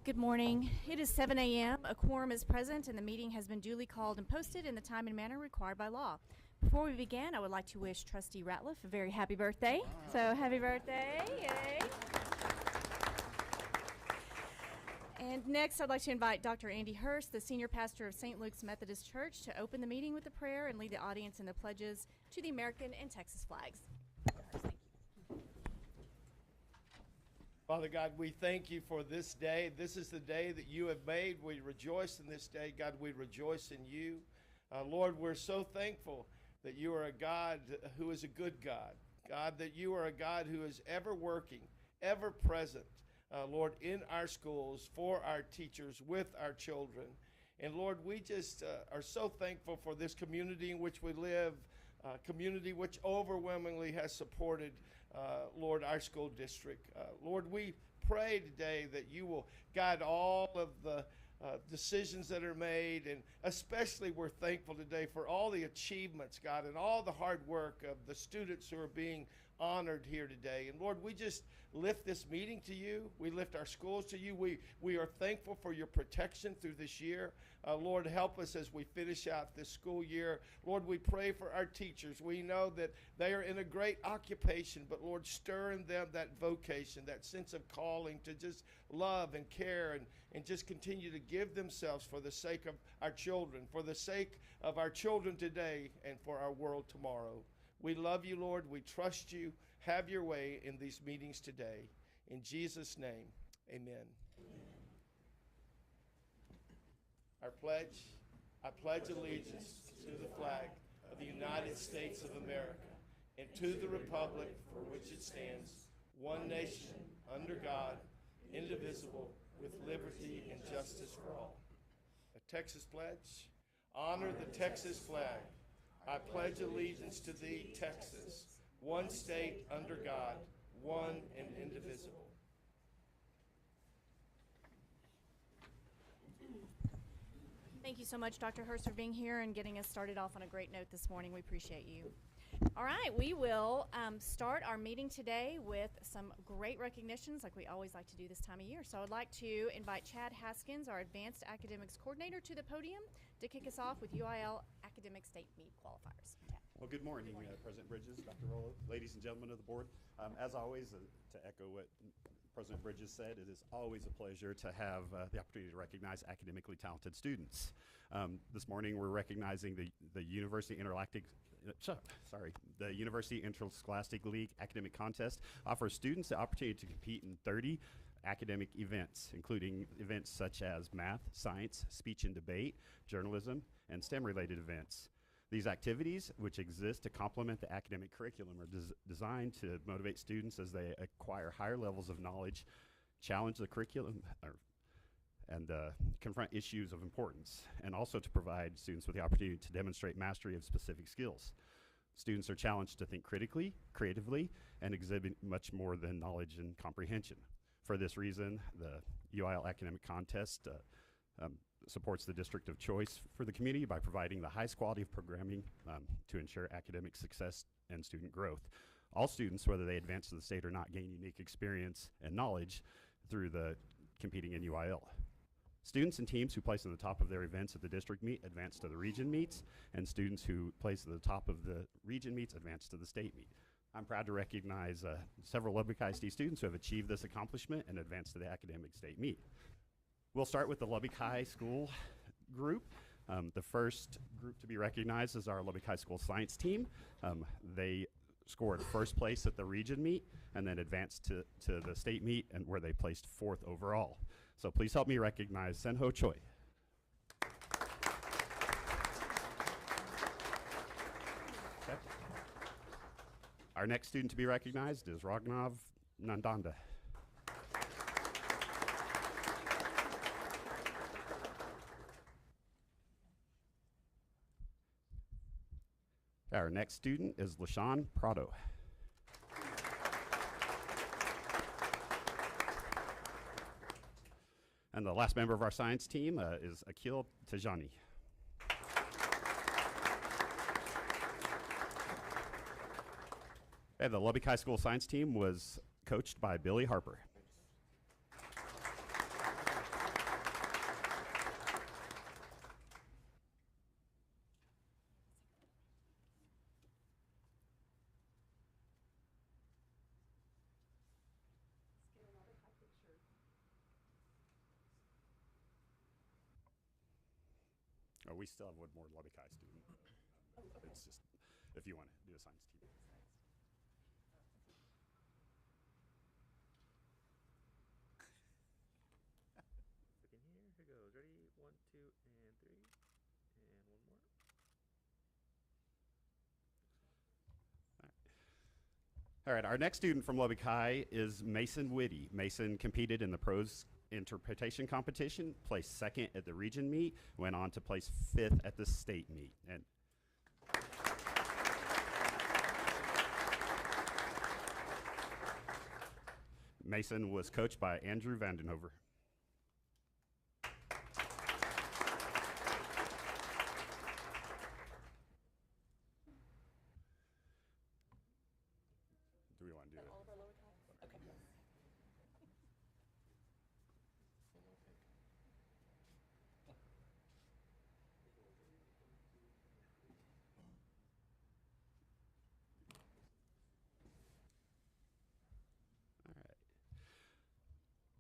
Good morning. It is 7 a.m. A quorum is present and the meeting has been duly called and posted in the time and manner required by law. Before we begin, I would like to wish Trustee Ratliff a very happy birthday. So happy birthday. Yay. And next, I'd like to invite Dr. Andy Hurst, the senior pastor of St. Luke's Methodist Church, to open the meeting with a prayer and lead the audience in the pledges to the American and Texas flags. Dr. Hurst, thank you. Father God, we thank you for this day. This is the day that you have made. We rejoice in this day. God, we rejoice in you. Lord, we're so thankful that you are a God who is a good God. God, that you are a God who is ever working, ever present, Lord, in our schools, for our teachers, with our children. And Lord, we just are so thankful for this community in which we live, community which overwhelmingly has supported, Lord, our school district. Lord, we pray today that you will guide all of the decisions that are made, and especially we're thankful today for all the achievements, God, and all the hard work of the students who are being honored here today. And Lord, we just lift this meeting to you. We lift our schools to you. We are thankful for your protection through this year. Lord, help us as we finish out this school year. Lord, we pray for our teachers. We know that they are in a great occupation, but Lord, stir in them that vocation, that sense of calling to just love and care and just continue to give themselves for the sake of our children, for the sake of our children today, and for our world tomorrow. We love you, Lord. We trust you. Have your way in these meetings today. In Jesus' name, amen. Our pledge, I pledge allegiance to the flag of the United States of America and to the republic for which it stands, one nation, under God, indivisible, with liberty and justice for all. A Texas pledge. Honor the Texas flag. I pledge allegiance to thee, Texas, one state under God, one and indivisible. Thank you so much, Dr. Hurst, for being here and getting us started off on a great note this morning. We appreciate you. All right, we will start our meeting today with some great recognitions like we always like to do this time of year. So I would like to invite Chad Haskins, our Advanced Academics Coordinator, to the podium to kick us off with UIL Academic State Meet qualifiers. Chad. Well, good morning, President Bridges, Dr. Rolo, ladies and gentlemen of the board. As always, to echo what President Bridges said, it is always a pleasure to have the opportunity to recognize academically talented students. This morning, we're recognizing the University Interscholastic League Academic Contest offers students the opportunity to compete in 30 academic events, including events such as math, science, speech and debate, journalism, and STEM-related events. These activities, which exist to complement the academic curriculum, are designed to motivate students as they acquire higher levels of knowledge, challenge the curriculum, and confront issues of importance, and also to provide students with the opportunity to demonstrate mastery of specific skills. Students are challenged to think critically, creatively, and exhibit much more than knowledge and comprehension. For this reason, the UIL Academic Contest supports the district of choice for the community by providing the highest quality of programming to ensure academic success and student growth. All students, whether they advance to the state or not, gain unique experience and knowledge through the competing in UIL. Students and teams who place in the top of their events at the district meet advance to the region meets, and students who place at the top of the region meets advance to the state meet. I'm proud to recognize several Lubbock ISD students who have achieved this accomplishment and advanced to the academic state meet. We'll start with the Lubbock High School group. The first group to be recognized is our Lubbock High School science team. They scored first place at the region meet and then advanced to the state meet, and where they placed 4th overall. So please help me recognize Senho Choi. Okay. Our next student to be recognized is Raghav Nandanda. Our next student is LaShawn Prado. And the last member of our science team is Akil Tajani. And the Lubbock High School science team was coached by Billy Harper. We still have one more Lubbock High student. It's just, if you want to do a science team. Second here. Here goes. Ready? 1, 2, and 3. And one more. All right, our next student from Lubbock High is Mason Whitty. Mason competed in the prose interpretation competition, placed second at the region meet, went on to place fifth at the state meet. And Mason was coached by Andrew Vandenhover. Do we want to do it? All of our lower class? Okay.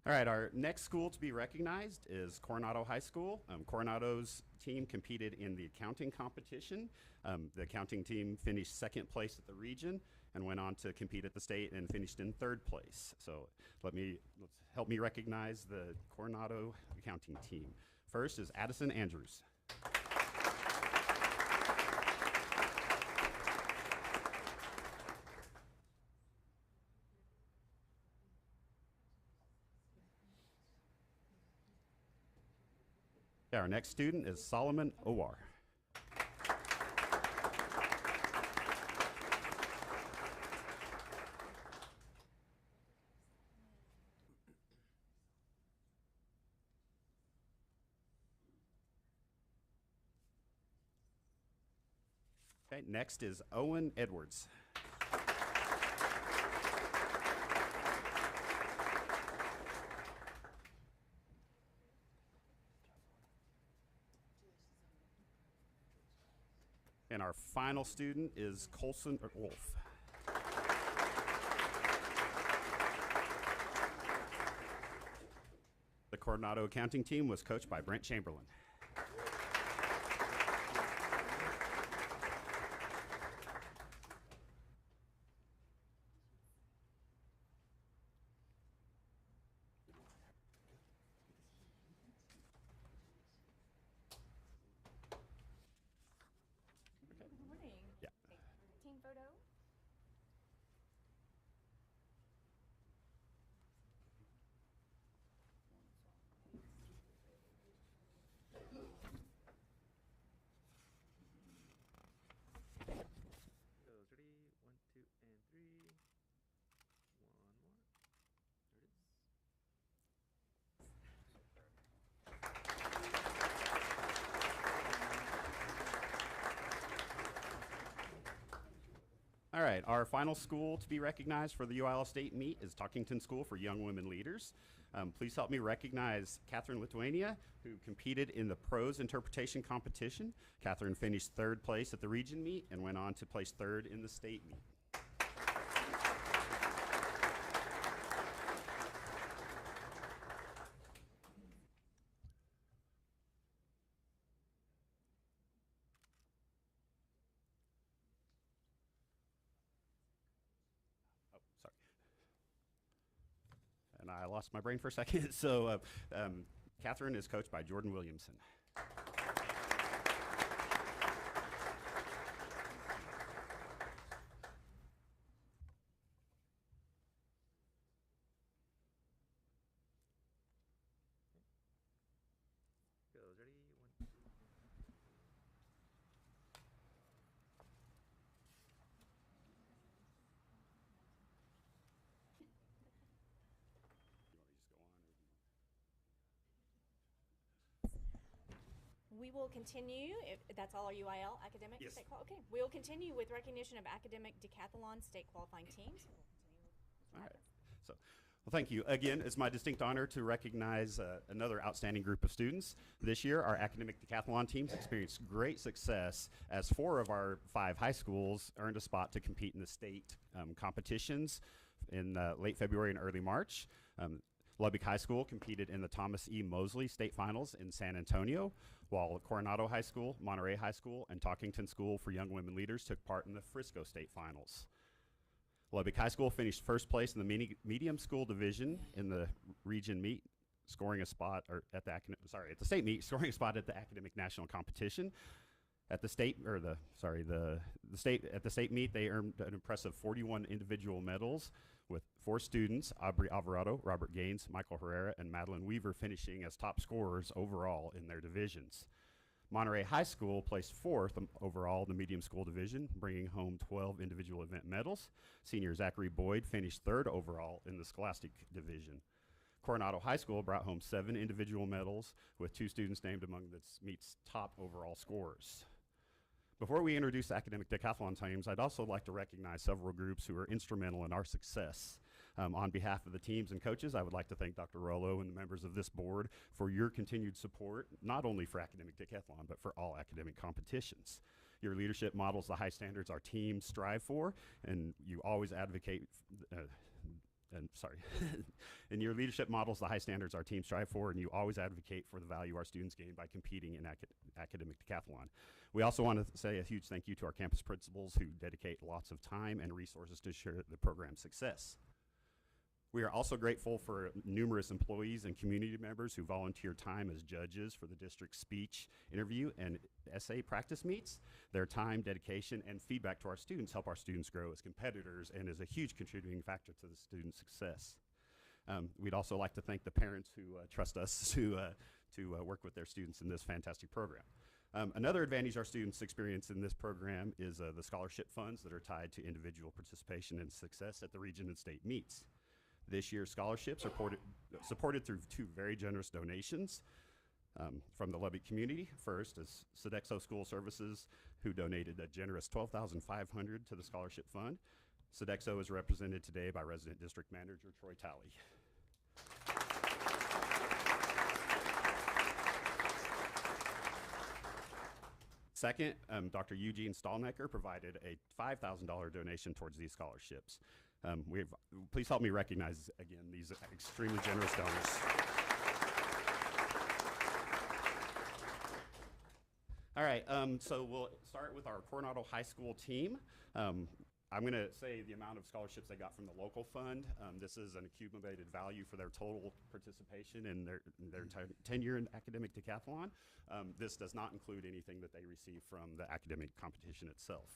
All right, our next school to be recognized is Coronado High School. Coronado's team competed in the accounting competition. The accounting team finished second place at the region and went on to compete at the state and finished in third place. So let's help me recognize the Coronado accounting team. First is Addison Andrews. Our next student is Solomon Owar. Okay, next is Owen Edwards. And our final student is Colson Wolf. The Coronado accounting team was coached by Brent Chamberlain. Good morning. Yeah. Team photo. Goes. Ready? 1, 2, and 3. One more. There it is. All right, our final school to be recognized for the UIL State Meet is Talkington School for Young Women Leaders. Please help me recognize Catherine Lithuania, who competed in the prose interpretation competition. Catherine finished third place at the region meet and went on to place third in the state meet. Oh, sorry. And I lost my brain for a second. So Catherine is coached by Jordan Williamson. Goes. Ready? 1, 2. We will continue, if that's all our UIL academic Yes. state qual. Okay, we'll continue with recognition of academic decathlon state qualifying teams. All right. So, well, thank you. Again, it's my distinct honor to recognize another outstanding group of students. This year, our academic decathlon teams experienced great success as 4 of our 5 high schools earned a spot to compete in the state competitions in late February and early March. Lubbock High School competed in the Thomas E. Mosley State Finals in San Antonio, while Coronado High School, Monterey High School, and Talkington School for Young Women Leaders took part in the Frisco State Finals. Lubbock High School finished first place in the medium school division in the region meet, scoring a spot at the state meet, scoring a spot at the academic national competition. At the state meet, they earned an impressive 41 individual medals, with 4 students, Aubrey Alvarado, Robert Gaines, Michael Herrera, and Madeline Weaver, finishing as top scorers overall in their divisions. Monterey High School placed 4th overall in the medium school division, bringing home 12 individual event medals. Senior Zachary Boyd finished 3rd overall in the scholastic division. Coronado High School brought home 7 individual medals, with 2 students named among the meet's top overall scorers. Before we introduce the academic decathlon teams, I'd also like to recognize several groups who are instrumental in our success. On behalf of the teams and coaches, I would like to thank Dr. Rollo and the members of this board for your continued support, not only for academic decathlon, but for all academic competitions. Your leadership models the high standards our teams strive for, and you always advocate and your leadership models the high standards our teams strive for, and you always advocate for the value our students gain by competing in academic decathlon. We also want to say a huge thank you to our campus principals who dedicate lots of time and resources to ensure the program's success. We are also grateful for numerous employees and community members who volunteer time as judges for the district's speech, interview, and essay practice meets. Their time, dedication, and feedback to our students help our students grow as competitors and is a huge contributing factor to the student success. We'd also like to thank the parents who trust us to work with their students in this fantastic program. Another advantage our students experience in this program is the scholarship funds that are tied to individual participation and success at the region and state meets. This year's scholarships are supported through 2 very generous donations from the Lubbock community. First is Sodexo School Services, who donated a generous $12,500 to the scholarship fund. Sodexo is represented today by Resident District Manager Troy Talley. Second, Dr. Eugene Stallnecker provided a $5,000 donation towards these scholarships. Please help me recognize, again, these extremely generous donors. All right, so we'll start with our Coronado High School team. I'm going to say the amount of scholarships they got from the local fund. This is an accumulated value for their total participation in their entire tenure in academic decathlon. This does not include anything that they receive from the academic competition itself.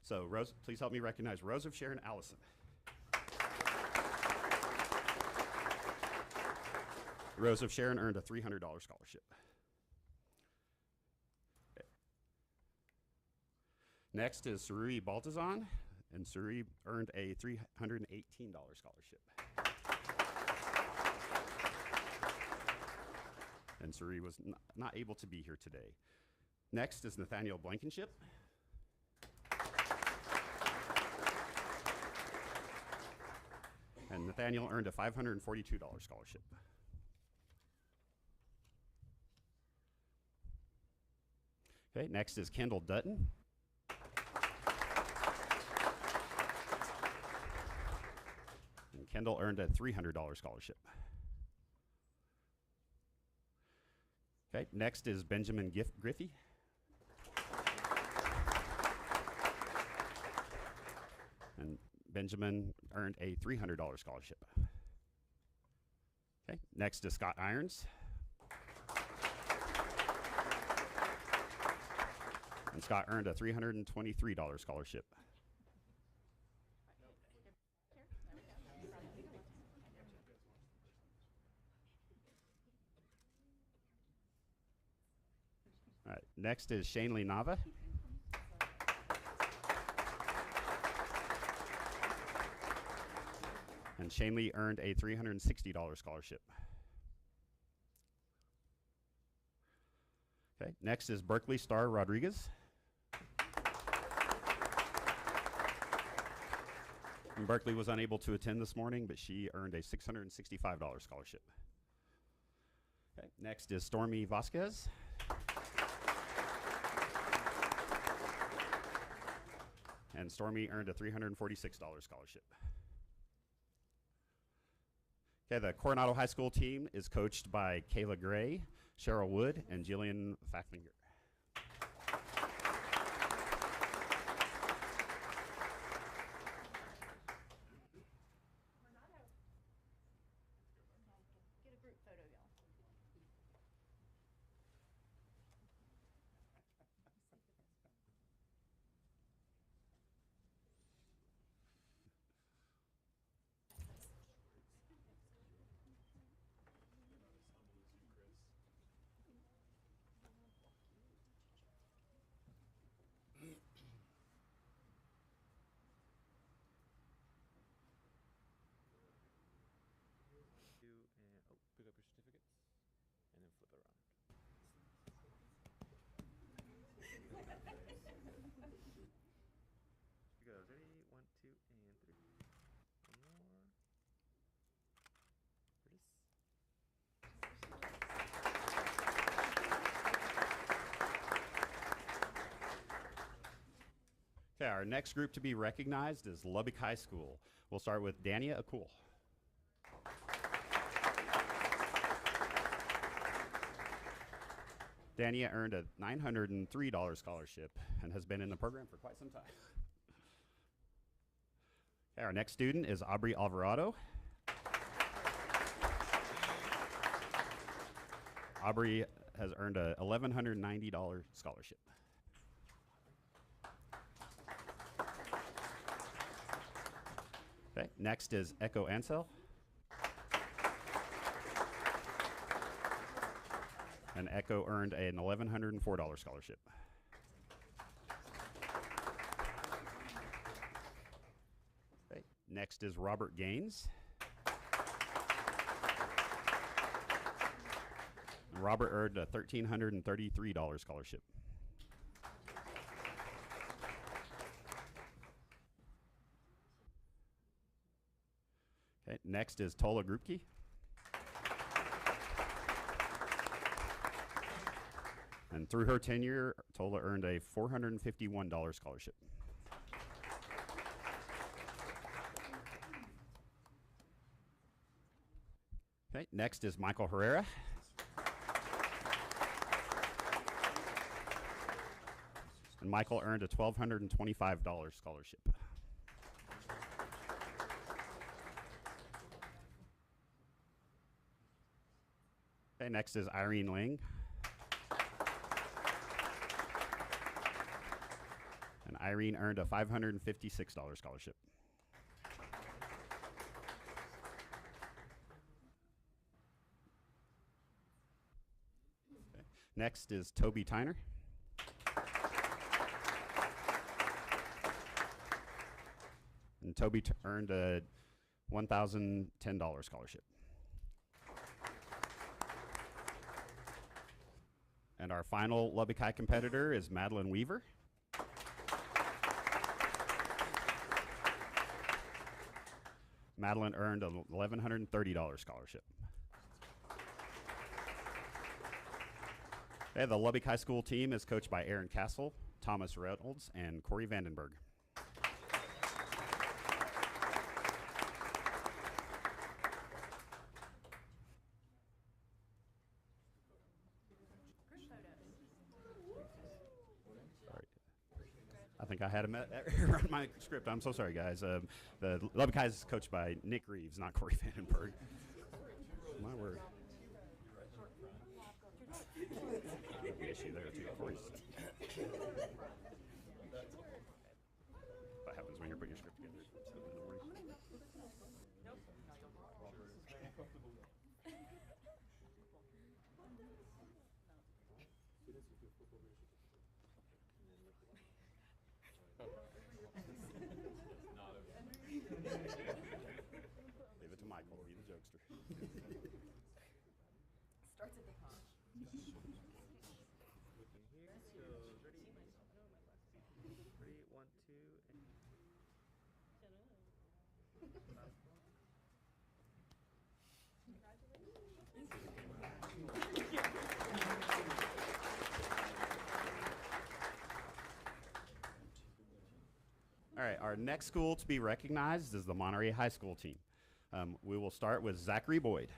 So Rose, please help me recognize Rose of Sharon Allison. Rose of Sharon earned a $300 scholarship. Okay. Next is Surui Baltazan, and Surui earned a $318 scholarship. And Surui was not able to be here today. Next is Nathaniel Blankenship. And Nathaniel earned a $542 scholarship. Okay, next is Kendall Dutton. And Kendall earned a $300 scholarship. Okay, next is Benjamin Griffey. And Benjamin earned a $300 scholarship. Okay, next is Scott Irons. And Scott earned a $323 scholarship. All right, next is Shanley Nava. And Shanley earned a $360 scholarship. Okay, next is Berkeley Star Rodriguez. And Berkeley was unable to attend this morning, but she earned a $665 scholarship. Okay, next is Stormy Vasquez. And Stormy earned a $346 scholarship. Okay, the Coronado High School team is coached by Kayla Gray, Cheryl Wood, and Jillian Facklinger. Get a group photo, y'all. Pick up your certificates and then flip it around. Here goes. Ready? 1, 2, and 3. One more. Release. Okay, our next group to be recognized is Lubbock High School. We'll start with Dania Akul. Dania earned a $903 scholarship and has been in the program for quite some time. Okay, our next student is Aubrey Alvarado. Aubrey has earned a $1,190 scholarship. Okay, next is Echo Ansel. And Echo earned an $1,104 scholarship. Okay, next is Robert Gaines. And Robert earned a $1,333 scholarship. Okay, next is Tola Grupke. And through her tenure, Tola earned a $451 scholarship. Okay, next is Michael Herrera. And Michael earned a $1,225 scholarship. Okay, next is Irene Ling. And Irene earned a $556 scholarship. Okay. Next is Toby Tyner. And Toby earned a $1,010 scholarship. And our final Lubbock High competitor is Madeline Weaver. Madeline earned a $1,130 scholarship. Okay, the Lubbock High School team is coached by Aaron Castle, Thomas Reynolds, and Corey Vandenberg. Sorry. I think I had him error on my script. I'm so sorry, guys. The Lubbock High is coached by Nick Reeves, not Corey Vandenberg. My word. The issue there too. Corey's. That happens when you're putting your script together. Leave it to Michael. Be the jokester. Starts at the Looking here. Goes. Ready? Ready? 1, 2, and last one. All right, our next school to be recognized is the Monterey High School team. We will start with Zachary Boyd.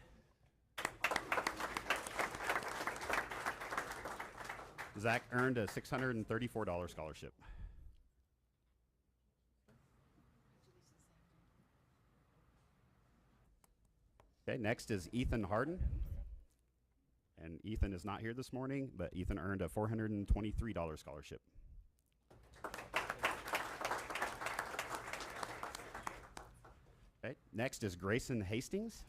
Zach earned a $634 scholarship. Okay, next is Ethan Harden. And Ethan is not here this morning, but Ethan earned a $423 scholarship. Okay, next is Grayson Hastings.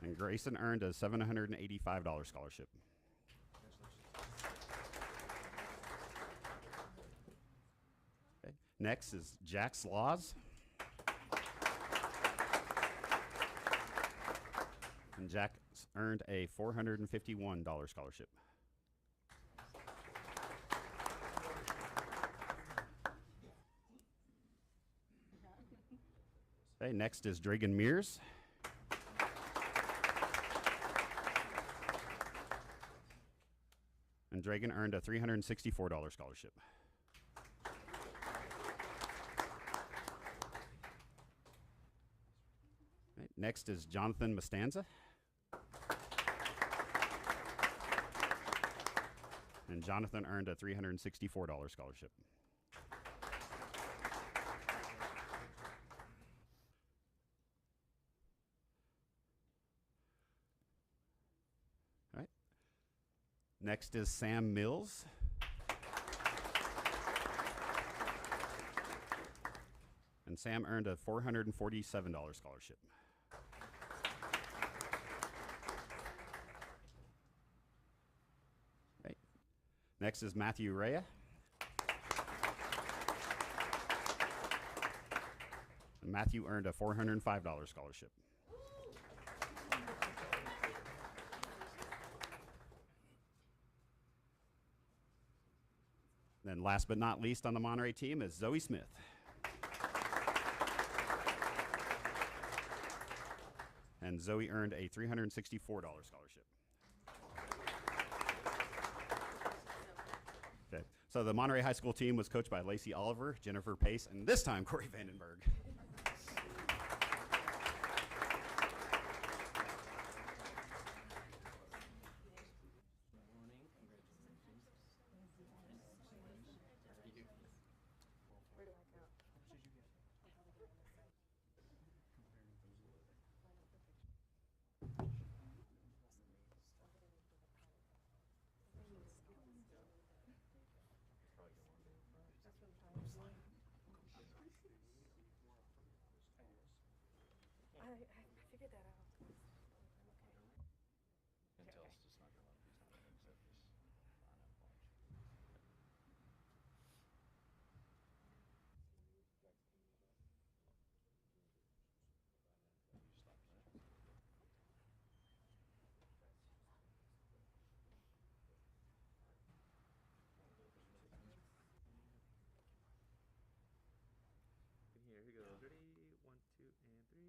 And Grayson earned a $785 scholarship. Okay, next is Jax Laws. And Jack earned a $451 scholarship. Okay, next is Dragan Mears. And Dragan earned a $364 scholarship. Okay, next is Jonathan Mastanza. And Jonathan earned a $364 scholarship. All right. Next is Sam Mills. And Sam earned a $447 scholarship. Next is Matthew Rea. And Matthew earned a $405 scholarship. Then last but not least on the Monterey team is Zoe Smith. And Zoe earned a $364 scholarship. Okay. So the Monterey High School team was coached by Lacey Oliver, Jennifer Pace, and this time Corey Vandenberg. I figured that out. Here he goes. Ready? 1, 2, and 3.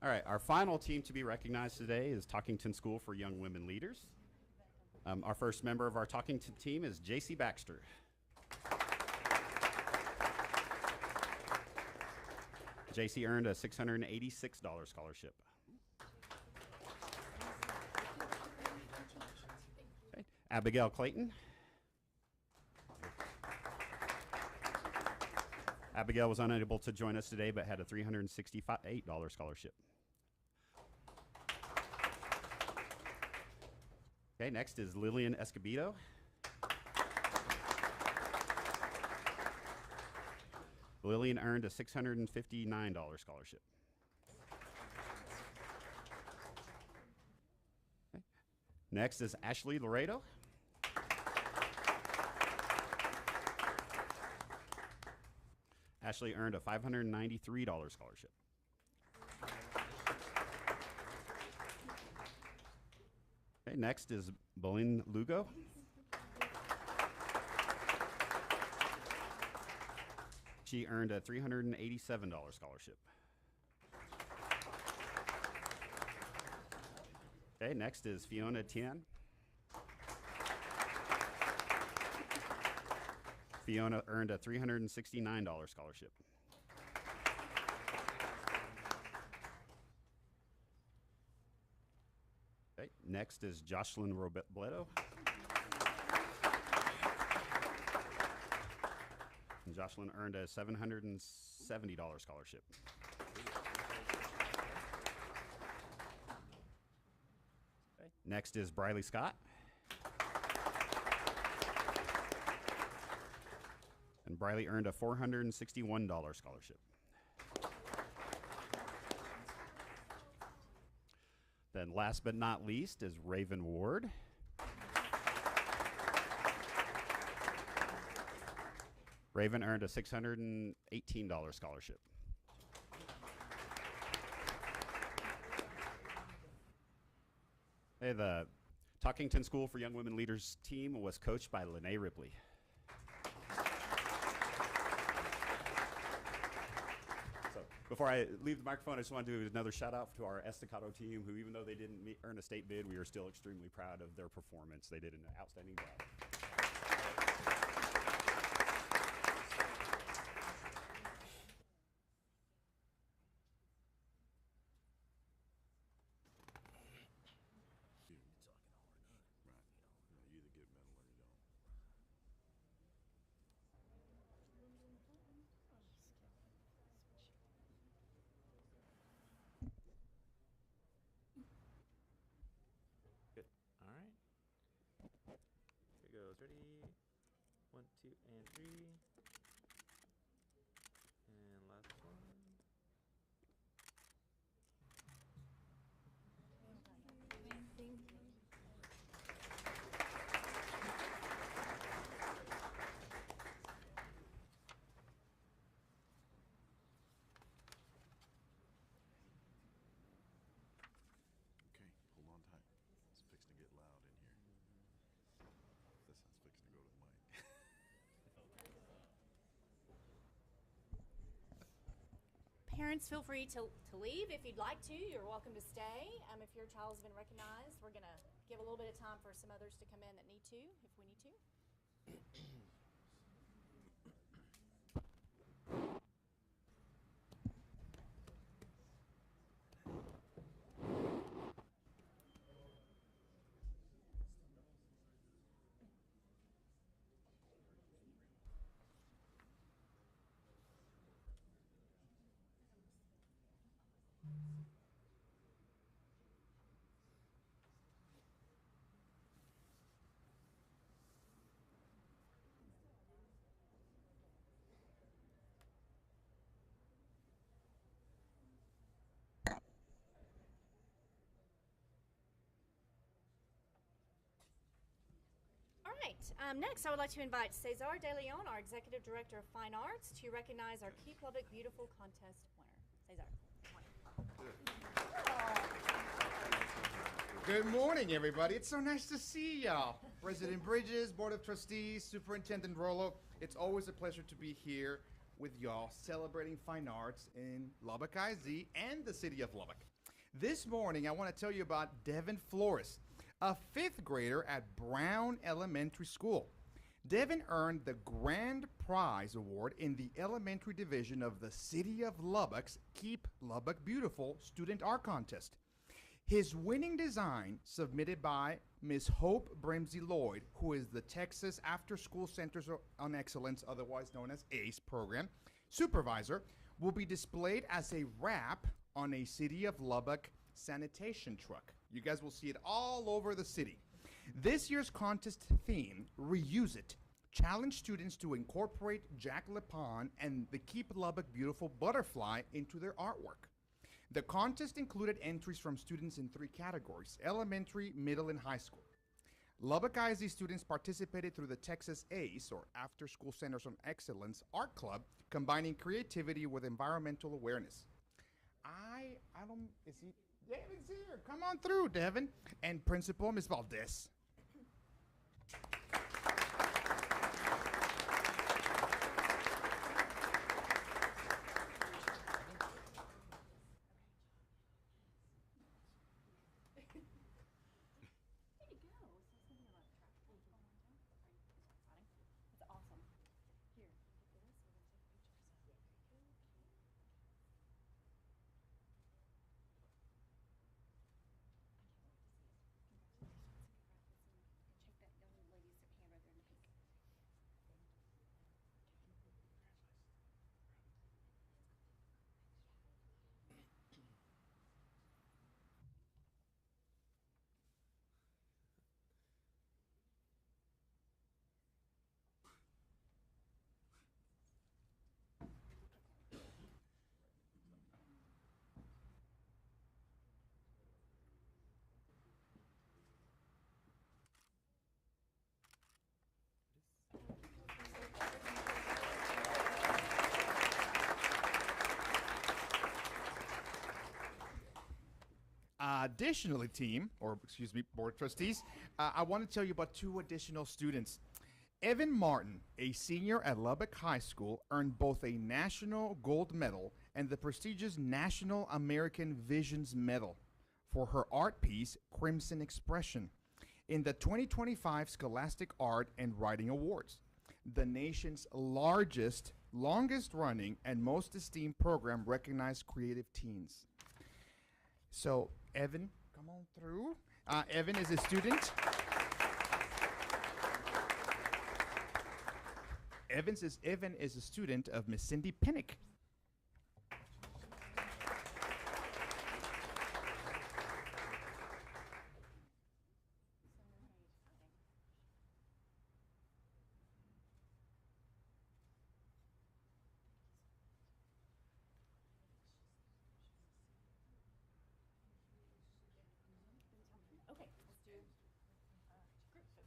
All right, our final team to be recognized today is Talkington School for Young Women Leaders. Our first member of our Talkington team is JC Baxter. JC earned a $686 scholarship. Okay. Abigail Clayton. Abigail was unable to join us today but had a $368 scholarship. Okay, next is Lillian Escobedo. Lillian earned a $659 scholarship. Okay. Next is Ashley Laredo. Ashley earned a $593 scholarship. Okay, next is Belinda Lugo. She earned a $387 scholarship. Okay, next is Fiona Tian. Fiona earned a $369 scholarship. Okay, next is Jocelyn Robledo. And Jocelyn earned a $770 scholarship. Okay. Next is Briley Scott. And Briley earned a $461 scholarship. Then last but not least is Raven Ward. Raven earned a $618 scholarship. Hey, the Talkington School for Young Women Leaders team was coached by Lene Ripley. So before I leave the microphone, I just want to do another shout out to our Estacado team, who even though they didn't earn a state bid, we are still extremely proud of their performance. They did an outstanding job. Good. All right. Here goes. Ready? 1, 2, and 3. And last one. Okay, hold on tight. It's fixing to get loud in here. This is fixing to go to the mic. Parents, feel free to leave if you'd like to. You're welcome to stay. If your child's been recognized, we're going to give a little bit of time for some others to come in that need to, if we need to. All right. Next, I would like to invite Cesar De Leon, our Executive Director of Fine Arts, to recognize our Keep Lubbock Beautiful contest winner. Cesar. Good morning, everybody. It's so nice to see y'all. President Bridges, Board of Trustees, Superintendent Rollo. It's always a pleasure to be here with y'all celebrating fine arts in Lubbock IZ and the city of Lubbock. This morning, I want to tell you about Devin Flores, a fifth grader at Brown Elementary School. Devin earned the Grand Prize Award in the elementary division of the City of Lubbock's Keep Lubbock Beautiful Student Art Contest. His winning design, submitted by Ms. Hope Brimsey Lloyd, who is the Texas After School Centers on Excellence, otherwise known as ACE program, supervisor, will be displayed as a wrap on a City of Lubbock sanitation truck. You guys will see it all over the city. This year's contest theme, Reuse It, challenged students to incorporate Jack LePon and the Keep Lubbock Beautiful butterfly into their artwork. The contest included entries from students in 3 categories: elementary, middle, and high school. Lubbock IZ students participated through the Texas ACE, or After School Centers on Excellence, Art Club, combining creativity with environmental awareness. Devin's here. Come on through, Devin. And Principal, Ms. Valdez. Additionally, Board of Trustees, I want to tell you about 2 additional students. Evan Martin, a senior at Lubbock High School, earned both a National Gold Medal and the prestigious National American Visions Medal for her art piece, Crimson Expression, in the 2025 Scholastic Art and Writing Awards, the nation's longest running and most esteemed program recognized creative teens. So, Evan, come on through. Evan is a student. Evan is a student of Miss Cindy Pinnick. Okay, let's do group photo.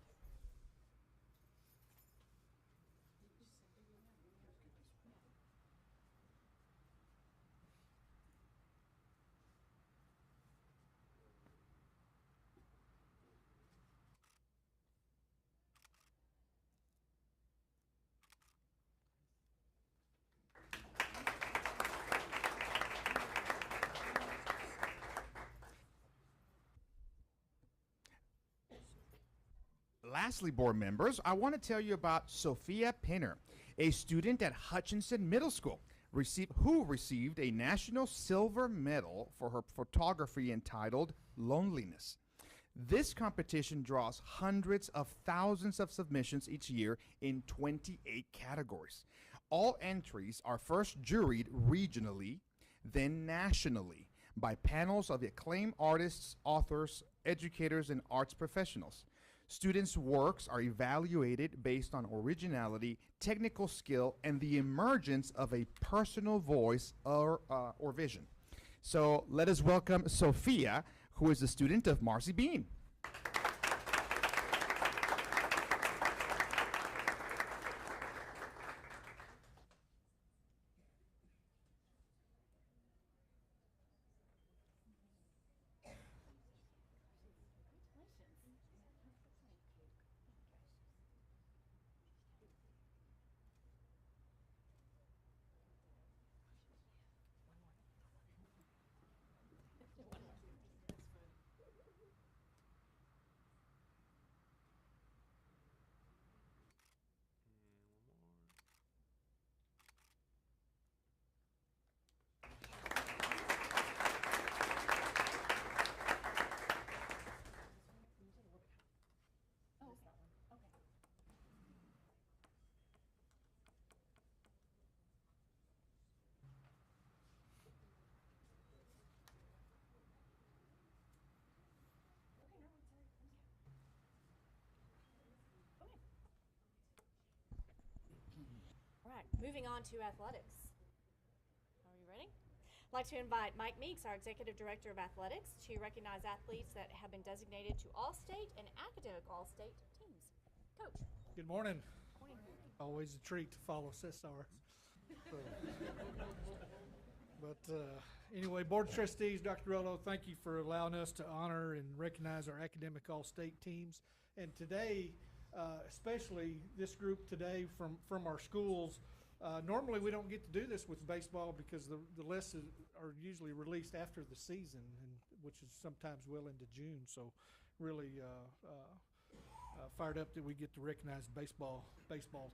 Lastly, board members, I want to tell you about Sophia Pinner, a student at Hutchinson Middle School, who received a National Silver Medal for her photography entitled Loneliness. This competition draws hundreds of thousands of submissions each year in 28 categories. All entries are first juried regionally, then nationally, by panels of acclaimed artists, authors, educators, and arts professionals. Students' works are evaluated based on originality, technical skill, and the emergence of a personal voice or vision. So let us welcome Sophia, who is a student of Marcy Bean. All right, moving on to athletics. Are you ready? I'd like to invite Mike Meeks, our Executive Director of Athletics, to recognize athletes that have been designated to All-State and Academic All-State teams. Coach. Good morning. Morning. Always a treat to follow Cesar. Anyway, Board of Trustees, Dr. Rollo, thank you for allowing us to honor and recognize our academic all-state teams. And today, especially this group today from our schools, normally we don't get to do this with baseball because the lists are usually released after the season, which is sometimes well into June. So really fired up that we get to recognize baseball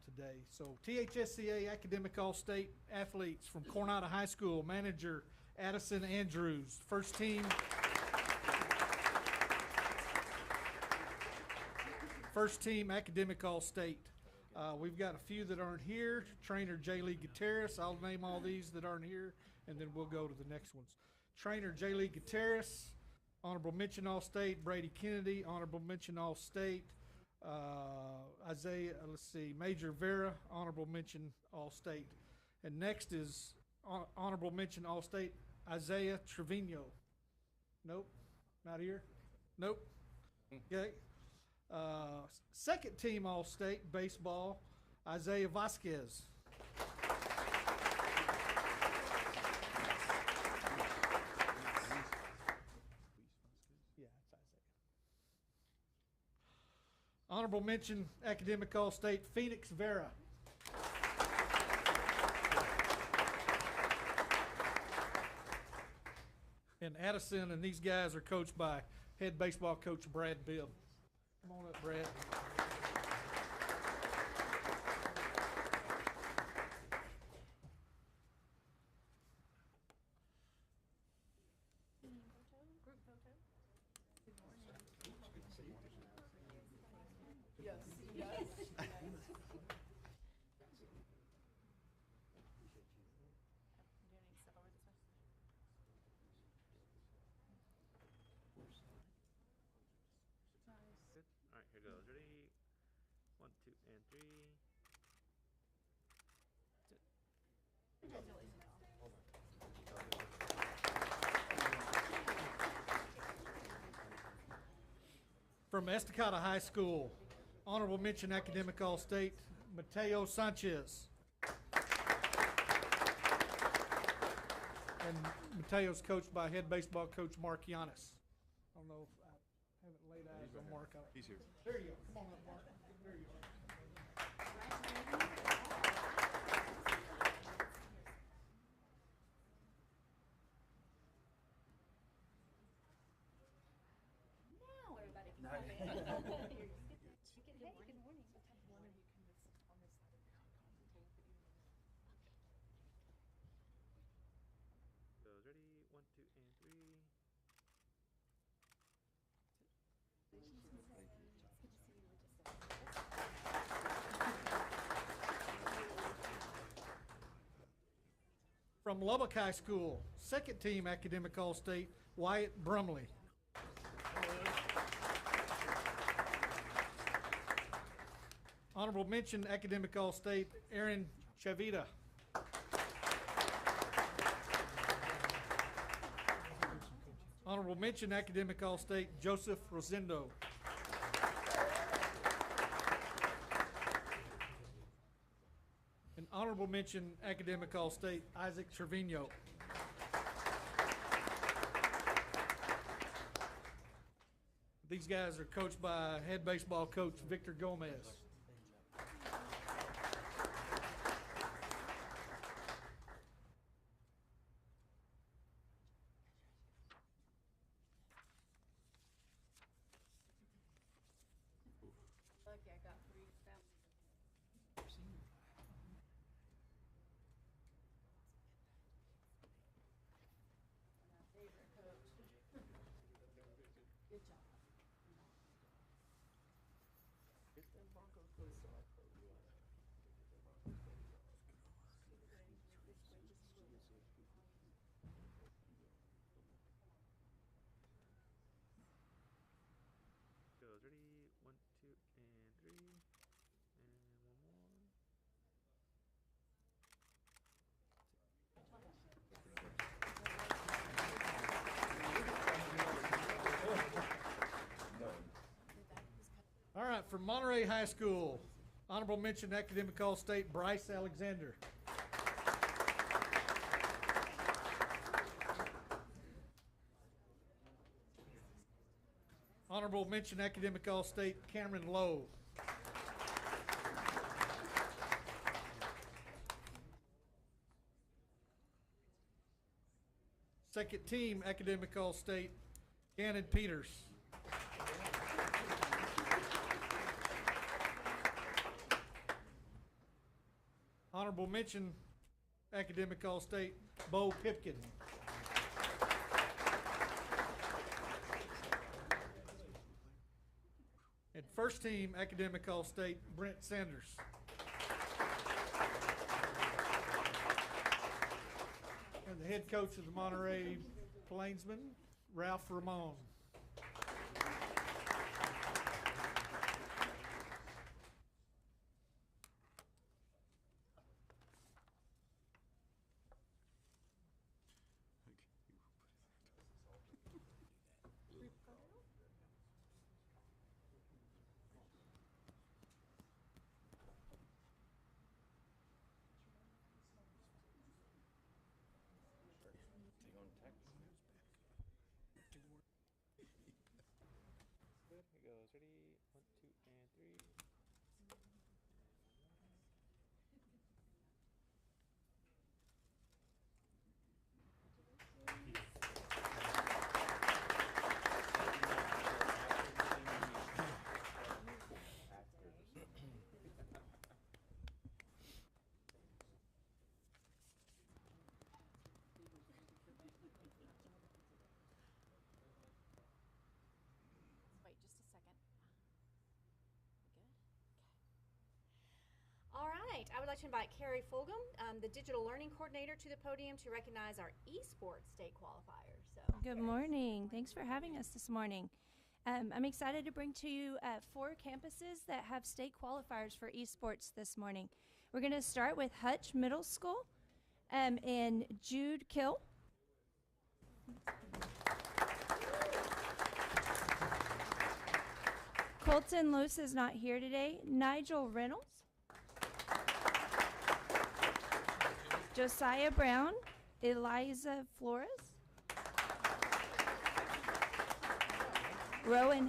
today. So THSCA Academic All-State athletes from Coronado High School, manager Addison Andrews, first team Academic All-State. We've got a few that aren't here. Trainer J. Lee Gutierrez, I'll name all these that aren't here, and then we'll go to the next ones. Trainer J. Lee Gutierrez, honorable mention All-State. Brady Kennedy, honorable mention All-State. Major Vera, honorable mention All-State. And next is honorable mention All-State, Isaiah Trevino. Nope, not here. Nope. Okay. Second team All-State baseball, Isaiah Vasquez. Honorable mention, academic All-State Phoenix Vera. And Addison, and these guys are coached by head baseball coach Brad Bibb. Come on up, Brad. Good. All right, here goes. Ready? 1, 2, and 3. From Estacada High School, honorable mention academic All-State Mateo Sanchez. And Mateo's coached by head baseball coach Mark Giannis. I don't know if I haven't laid eyes on Mark. He's here. There you go. Come on up, Mark. There you go. Now everybody can come in. Hey, good morning. One of you can just on this side of the table. Goes. Ready? 1, 2, and 3. From Lubbock High School, second team academic All-State Wyatt Brumley. Honorable mention academic All-State Aaron Chavita. Honorable mention academic All-State Joseph Rosendo. And honorable mention academic All-State Isaac Trevino. These guys are coached by head baseball coach Victor Gomez. Lucky I got 3 families. My favorite coach. Good job. Goes. Ready? 1, 2, and 3. And one more. All right, from Monterey High School, honorable mention academic All-State Bryce Alexander. Honorable mention academic All-State Cameron Lowe. Second team academic All-State Gannon Peters. Honorable mention academic All-State Bo Pipkin. And first team academic All-State Brent Sanders. And the head coach of the Monterey Plainsmen, Ralph Ramon. Good. Here goes. Ready? 1, 2, and 3. right, I would like to invite Carrie Fulgham, the Digital Learning Coordinator, to the podium to recognize our esports state qualifiers. So, Good morning. Thanks for having us this morning. I'm excited to bring to you 4 campuses that have state qualifiers for esports this morning. We're going to start with Hutch Middle School and Jude Kill. Colton Luce is not here today. Nigel Reynolds. Josiah Brown. Eliza Flores. Rowan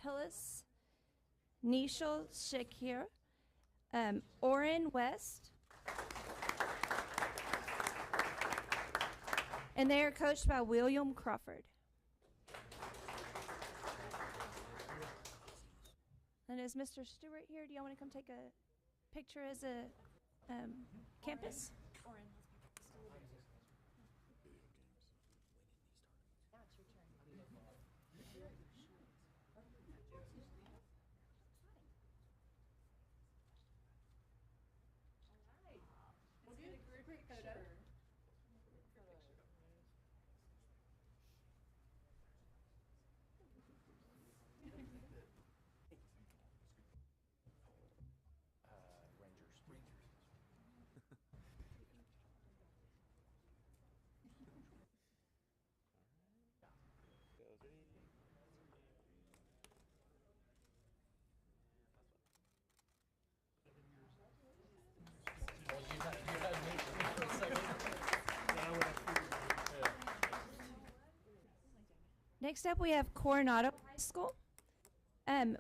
Hillis. Nishal Shakir. Oren West. And they are coached by William Crawford. And is Mr. Stewart here? Do y'all want to come take a picture as a campus? Next up, we have Coronado High School.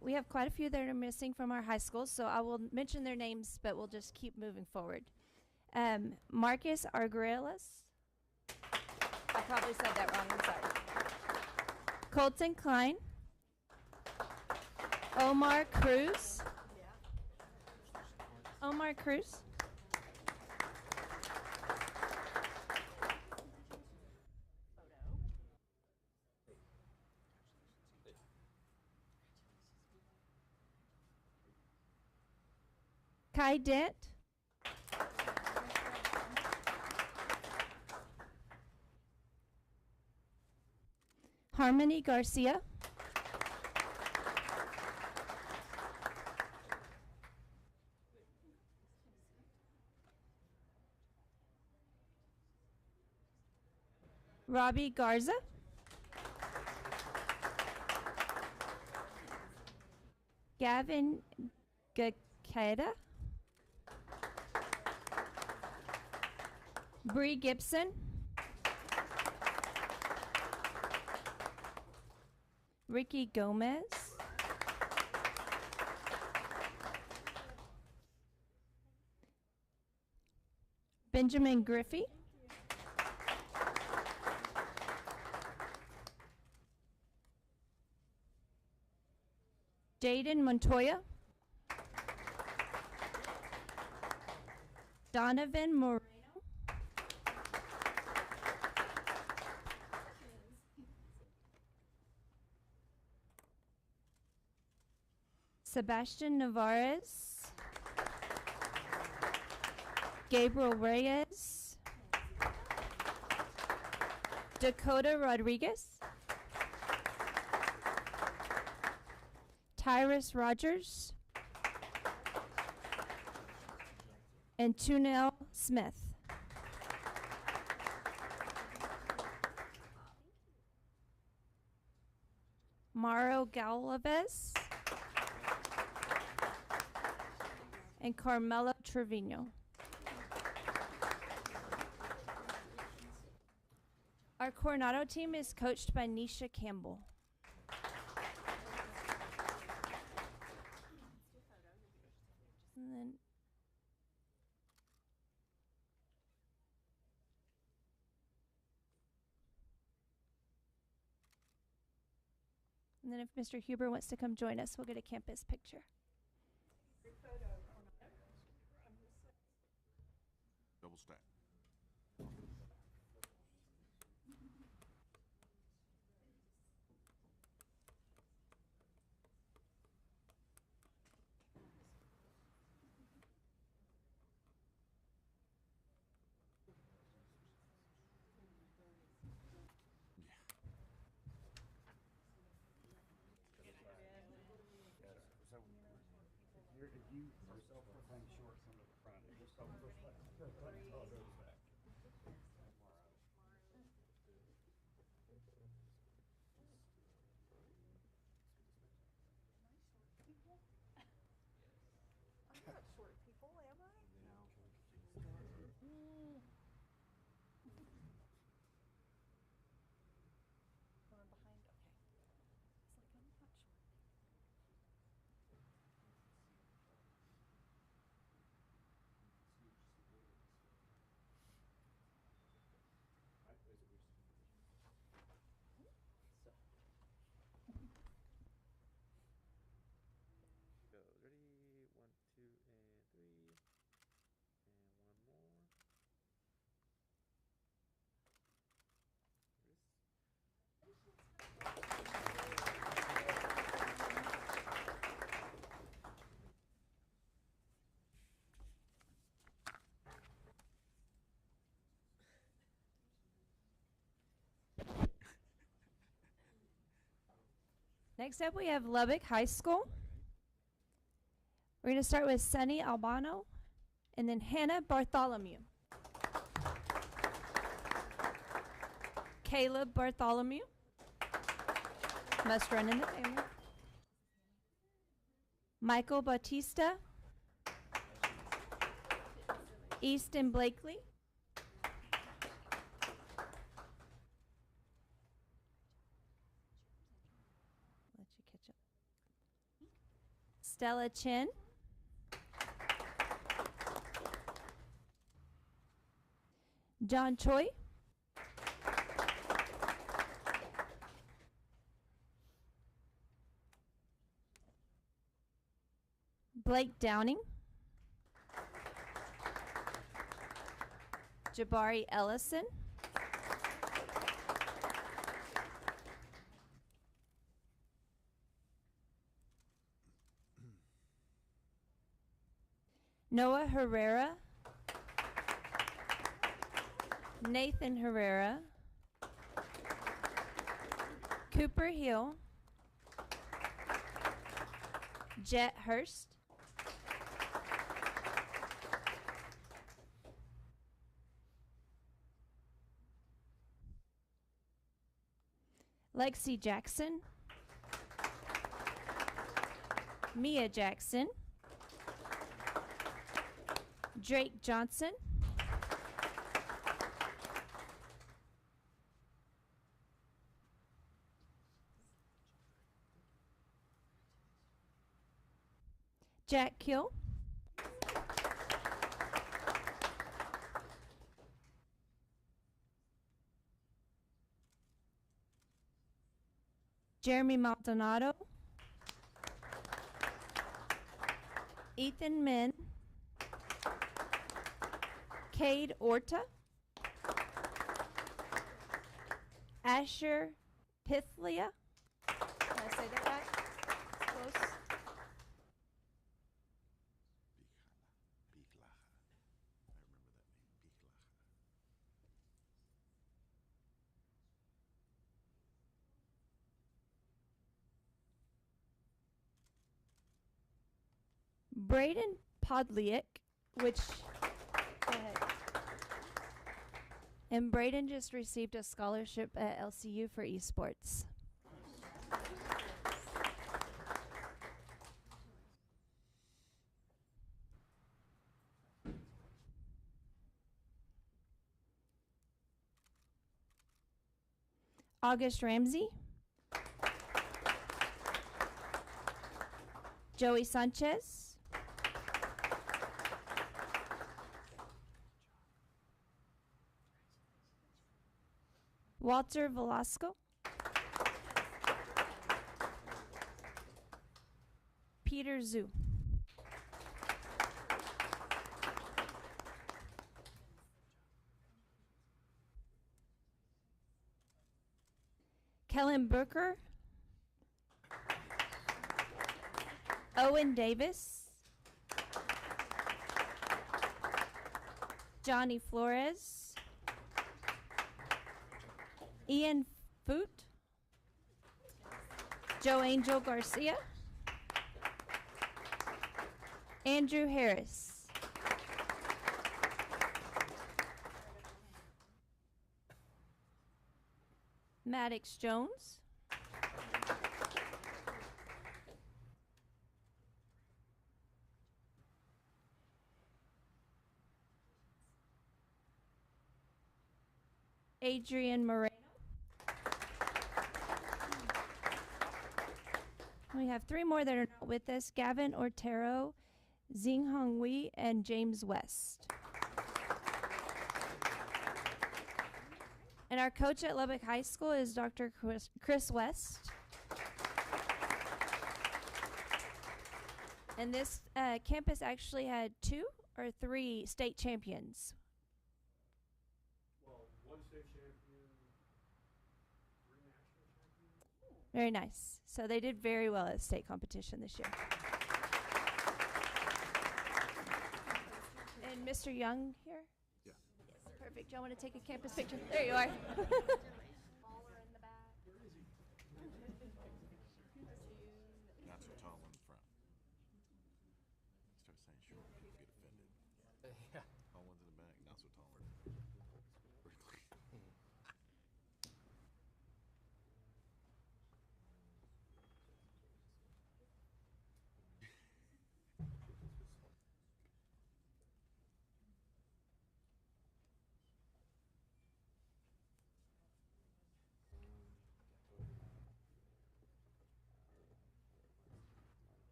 We have quite a few that are missing from our high schools, so I will mention their names, but we'll just keep moving forward. Marcus Arguelles. I probably said that wrong, I'm sorry. Colton Klein. Omar Cruz. Omar Cruz. Kai Dent. Harmony Garcia. Robbie Garza. Gavin Gakeda. Bree Gibson. Ricky Gomez. Benjamin Griffey. Jaden Montoya. Donovan Moreno. Sebastian Navarez. Gabriel Reyes. Dakota Rodriguez. Tyrus Rogers. And Tunel Smith. Mauro Galvez. And Carmelo Trevino. Our Coronado team is coached by Nisha Campbell. And then if Mr. Huber wants to come join us, we'll get a campus picture. Double stack. I'm not short people, am I? No. Going behind, okay. It's like I'm not short. Go. Ready? 1, 2, and 3. And one more. Next up, we have Lubbock High School. We're going to start with Sunny Albano and then Hannah Bartholomew. Caleb Bartholomew. Must run in the family. Michael Bautista. Easton Blakely. Let you catch up. Stella Chin. John Choi. Blake Downing. Jabari Ellison. Noah Herrera. Nathan Herrera. Cooper Hill. Jet Hurst. Lexi Jackson. Mia Jackson. Drake Johnson. Jack Kill. Jeremy Maldonado. Ethan Min. Cade Orta. Asher Pithlia. Did I say that right? Close. Bichlaja. I remember that name, Bichlaja. Braden Podliak, which, go ahead. And Braden just received a scholarship at LCU for esports. August Ramsey. Joey Sanchez. Walter Velasco. Peter Zhu. Kellen Booker. Owen Davis. Johnny Flores. Ian Foot. Joe Angel Garcia. Andrew Harris. Maddox Jones. Adrian Moreno. We have three more that are not with us: Gavin Ortero, Xing Hong Wei, and James West. And our coach at Lubbock High School is Dr. Chris West. And this campus actually had 2 or 3 state champions. Well, 1 state champion, 3 national champions. Very nice. So they did very well at state competition this year. And Mr. Young here? Yeah. Yes, perfect. Y'all want to take a campus picture? There you are. Not so tall in the front. Start saying short, people get offended. Yeah. Tall ones in the back, not so tall. If you're in the front row, second row, hold up your certificates.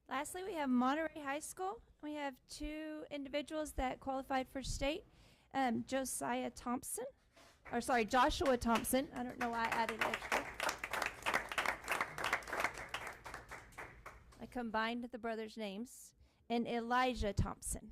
Lastly, we have Monterey High School. We have 2 individuals that qualified for state. Joshua Thompson. I don't know why I added extra. I combined the brothers' names. And Elijah Thompson.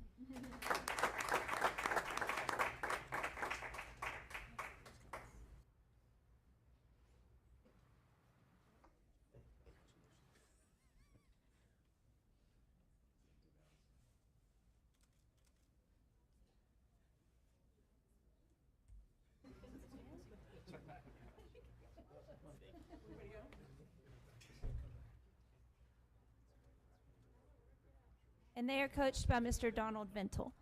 And they are coached by Mr. Donald Ventel.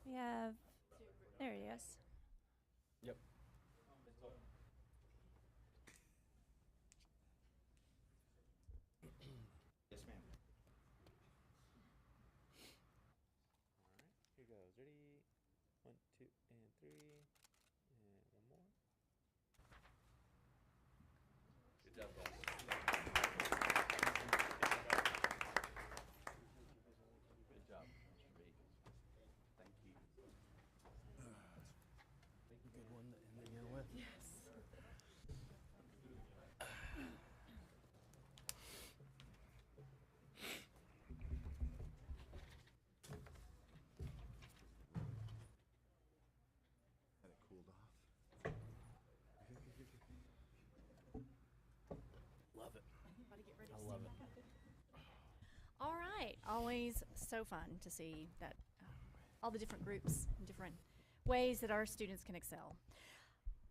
We have, there he is. Yep. Yes, ma'am. All right, here goes. Ready? 1, 2, and 3. And one more. Good job, guys. Good job, Mr. B. Thank you. Good one to end the year with. Had it cooled off. Love it. I love it. All right. Always so fun to see that all the different groups and different ways that our students can excel.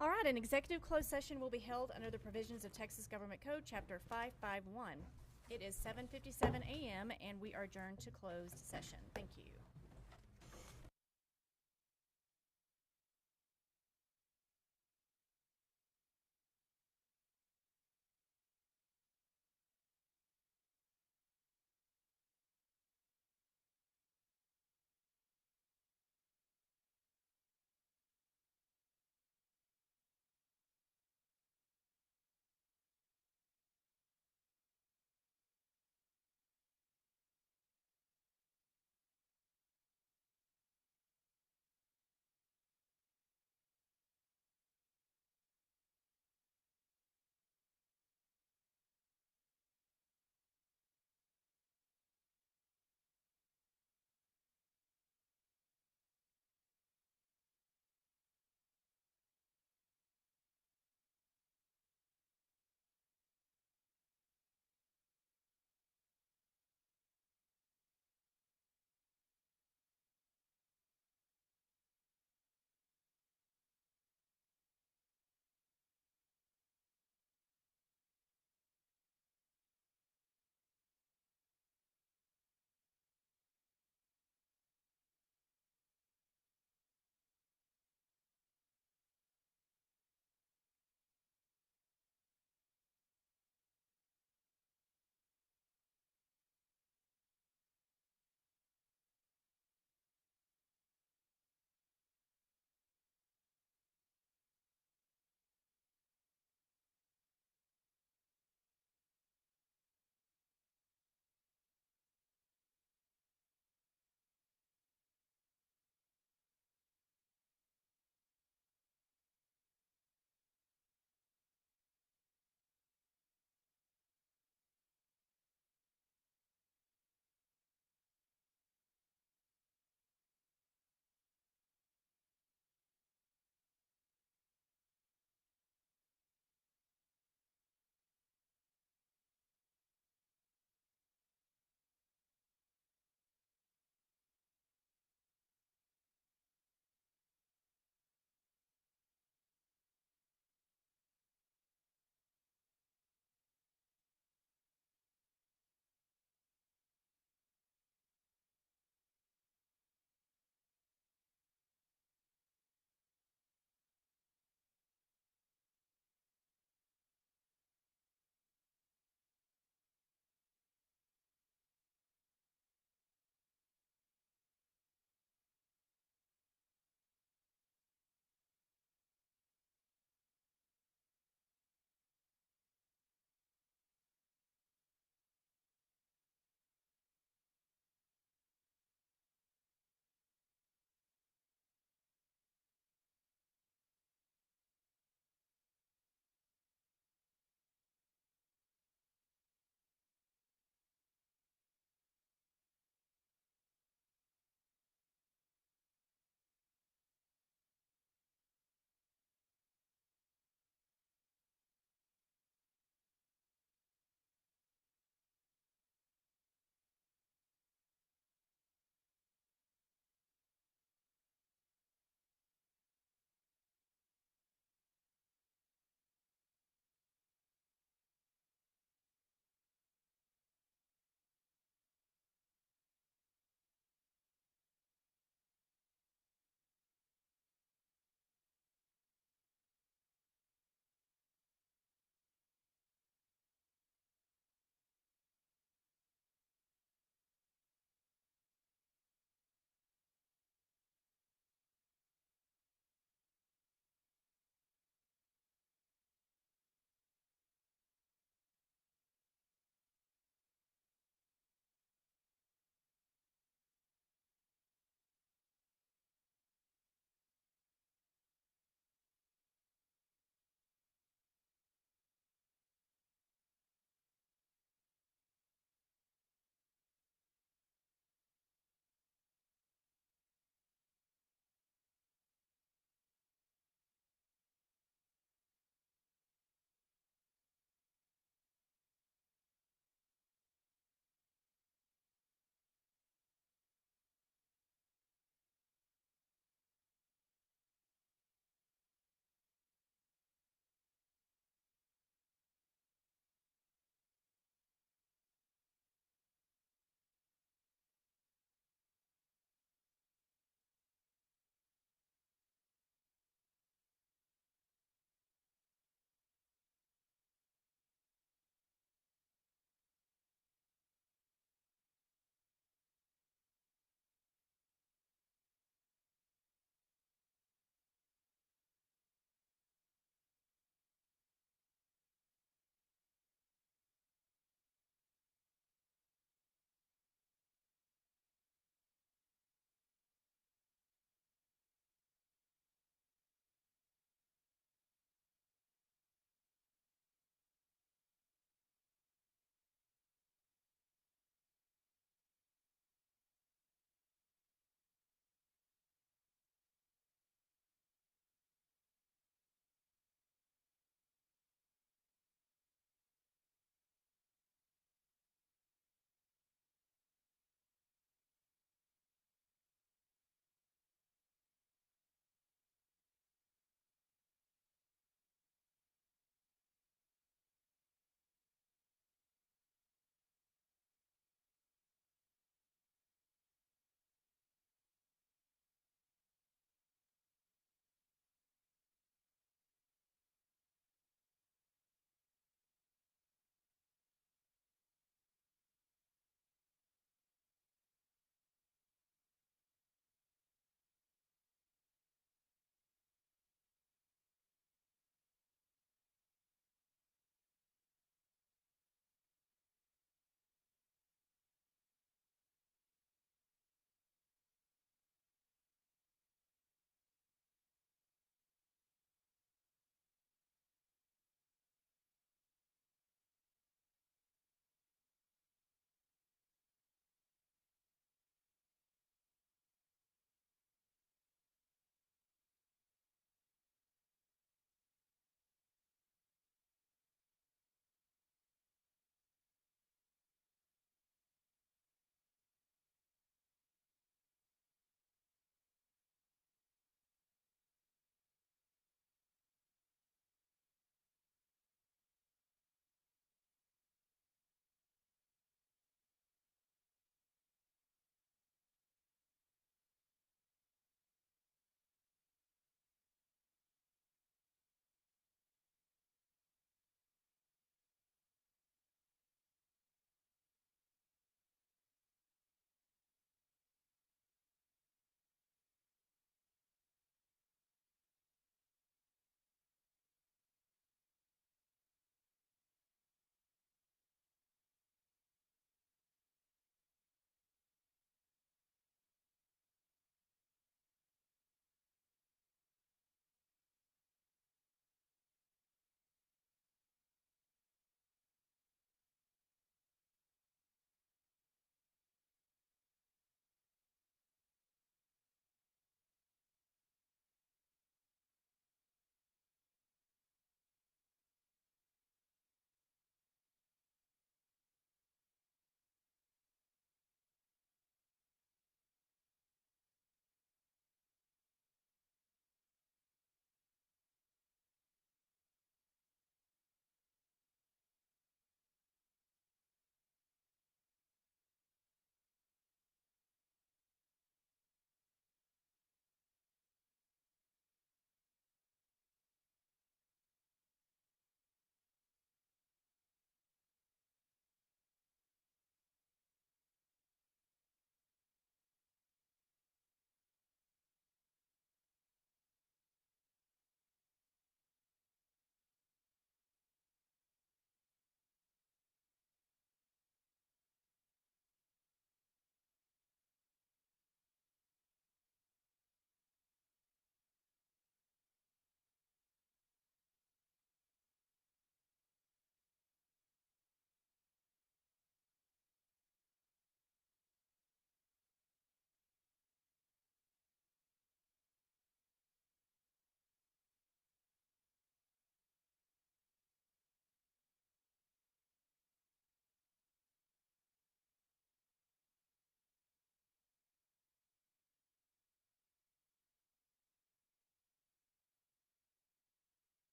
All right, an executive closed session will be held under the provisions of Texas Government Code, Chapter 551. It is 7:57 a.m., and we are adjourned to closed session. Thank you.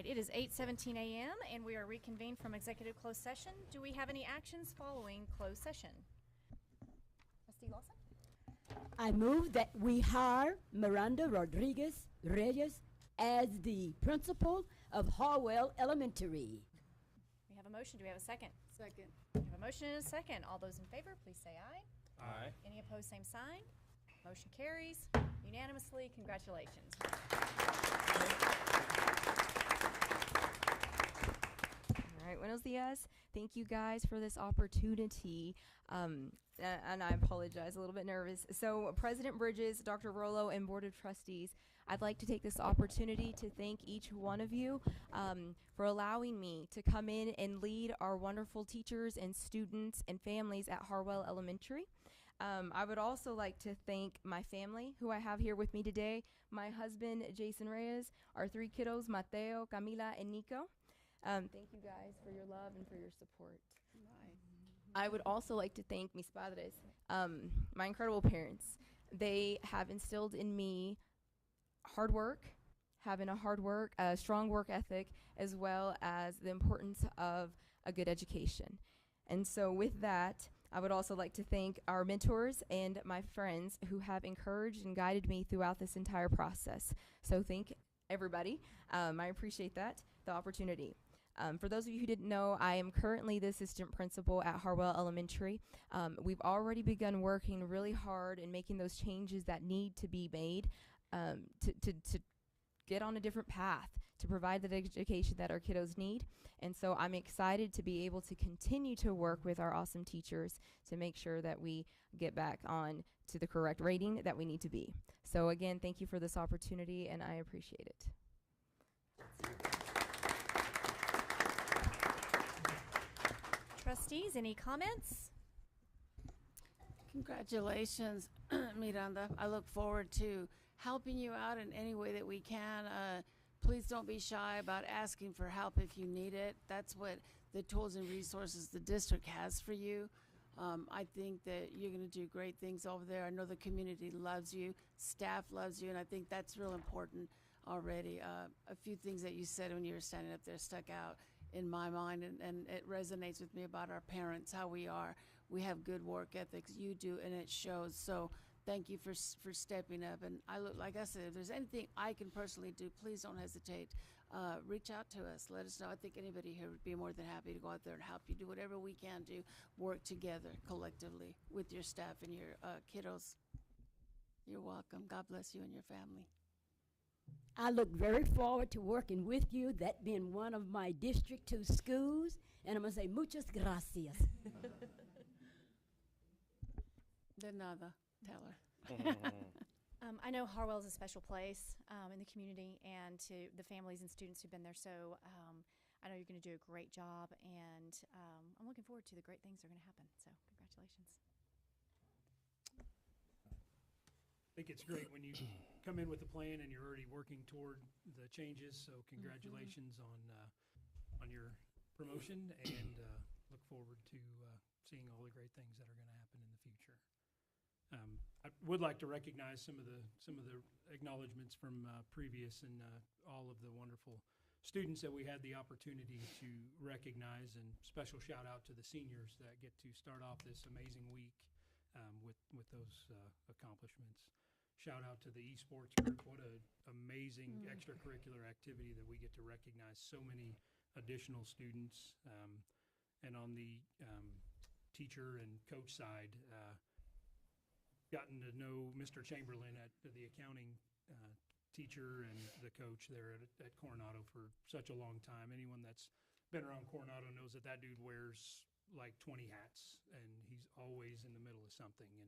right, it is 8:17 a.m. and we are reconvened from executive closed session. Do we have any actions following closed session? Trustee Lawson? I move that we hire Miranda Rodriguez Reyes as the principal of Harwell Elementary. We have a motion. Do we have a second? Second. We have a motion and a second. All those in favor, please say aye. Aye. Any opposed, same sign. Motion carries unanimously. Congratulations. All right, buenos dias. Thank you guys for this opportunity. And I apologize, a little bit nervous. So President Bridges, Dr. Rollo, and Board of Trustees, I'd like to take this opportunity to thank each one of you for allowing me to come in and lead our wonderful teachers and students and families at Harwell Elementary. I would also like to thank my family who I have here with me today, my husband, Jason Reyes, our 3 kiddos, Mateo, Camila, and Nico. Thank you guys for your love and for your support. I would also like to thank mis padres, my incredible parents. They have instilled in me hard work, strong work ethic, as well as the importance of a good education. And so with that, I would also like to thank our mentors and my friends who have encouraged and guided me throughout this entire process. So thank everybody. I appreciate that, the opportunity. For those of you who didn't know, I am currently the assistant principal at Harwell Elementary. We've already begun working really hard and making those changes that need to be made to get on a different path, to provide the education that our kiddos need. And so I'm excited to be able to continue to work with our awesome teachers to make sure that we get back on to the correct rating that we need to be. So again, thank you for this opportunity, and I appreciate it. Trustees, any comments? Congratulations, Miranda. I look forward to helping you out in any way that we can. Please don't be shy about asking for help if you need it. That's what the tools and resources the district has for you. I think that you're going to do great things over there. I know the community loves you, staff loves you, and I think that's real important already. A few things that you said when you were standing up there stuck out in my mind, and it resonates with me about our parents, how we are. We have good work ethics. You do, and it shows. So thank you for stepping up. And like I said, if there's anything I can personally do, please don't hesitate. Reach out to us. Let us know. I think anybody here would be more than happy to go out there and help you do whatever we can do. Work together collectively with your staff and your kiddos. You're welcome. God bless you and your family. I look very forward to working with you, that being one of my District 2 schools, and I'm going to say muchas gracias. De nada. Tell her. I know Harwell is a special place in the community and to the families and students who've been there. So I know you're going to do a great job, and I'm looking forward to the great things that are going to happen. So congratulations. I think it's great when you come in with a plan and you're already working toward the changes. So congratulations on your promotion, and look forward to seeing all the great things that are going to happen in the future. I would like to recognize some of the acknowledgments from previous and all of the wonderful students that we had the opportunity to recognize, and special shout out to the seniors that get to start off this amazing week with those accomplishments. Shout out to the esports group. What an amazing extracurricular activity that we get to recognize so many additional students. And on the teacher and coach side, gotten to know Mr. Chamberlain, the accounting teacher and the coach there at Coronado for such a long time. Anyone that's been around Coronado knows that dude wears like 20 hats, and he's always in the middle of something, and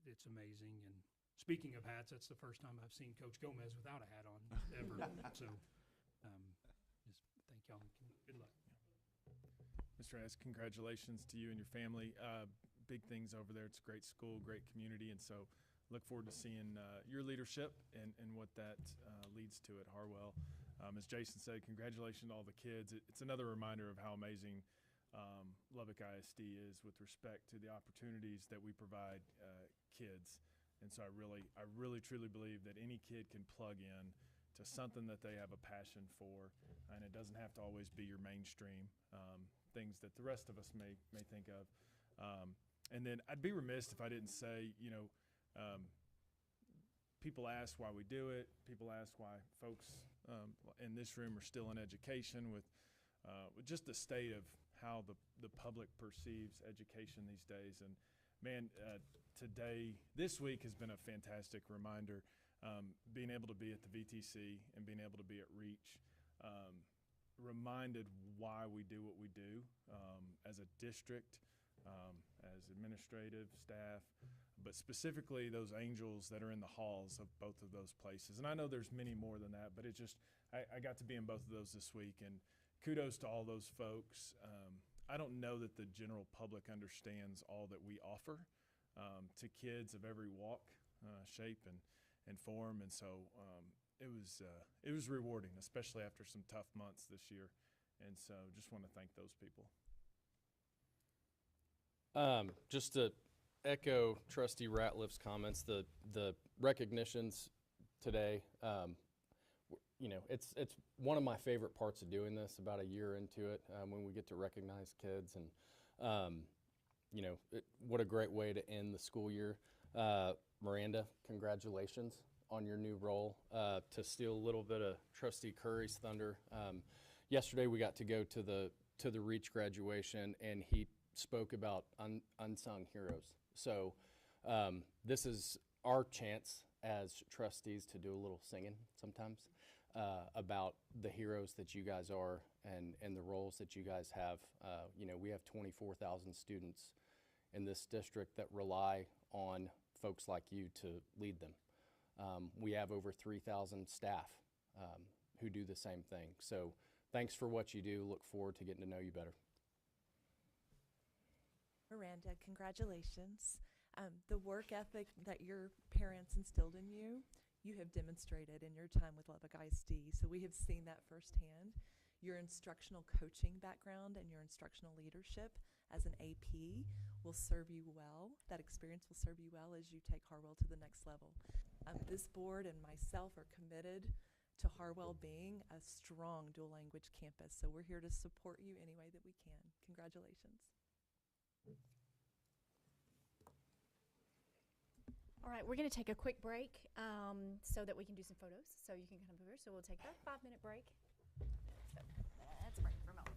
it's amazing. And speaking of hats, that's the first time I've seen Coach Gomez without a hat on ever. So just thank y'all. Good luck. Mr. S., congratulations to you and your family. Big things over there. It's a great school, great community, and so look forward to seeing your leadership and what that leads to at Harwell. As Jason said, congratulations to all the kids. It's another reminder of how amazing Lubbock ISD is with respect to the opportunities that we provide kids. And so I really truly believe that any kid can plug in to something that they have a passion for, and it doesn't have to always be your mainstream things that the rest of us may think of. And then I'd be remiss if I didn't say, people ask why we do it. People ask why folks in this room are still in education with just the state of how the public perceives education these days. And man, this week has been a fantastic reminder. Being able to be at the VTC and being able to be at Reach, reminded why we do what we do as a district, as administrative staff, but specifically those angels that are in the halls of both of those places. And I know there's many more than that, but it just, I got to be in both of those this week, and kudos to all those folks. I don't know that the general public understands all that we offer to kids of every walk, shape, and form. And so it was rewarding, especially after some tough months this year. And so just want to thank those people. Just to echo Trustee Ratliff's comments, the recognitions today, it's one of my favorite parts of doing this, about a year into it, when we get to recognize kids. And, what a great way to end the school year. Miranda, congratulations on your new role. To steal a little bit of Trustee Curry's thunder, yesterday we got to go to the Reach graduation, and he spoke about unsung heroes. So this is our chance as trustees to do a little singing sometimes about the heroes that you guys are and the roles that you guys have. We have 24,000 students in this district that rely on folks like you to lead them. We have over 3,000 staff who do the same thing. So thanks for what you do. Look forward to getting to know you better. Miranda, congratulations. The work ethic that your parents instilled in you, you have demonstrated in your time with Lubbock ISD. So we have seen that firsthand. Your instructional coaching background and your instructional leadership as an AP will serve you well. That experience will serve you well as you take Harwell to the next level. This board and myself are committed to Harwell being a strong dual language campus. So we're here to support you any way that we can. Congratulations. All right, we're going to take a quick break so that we can do some photos. So you can come over. So we'll take a 5-minute break. So that's a break for a moment.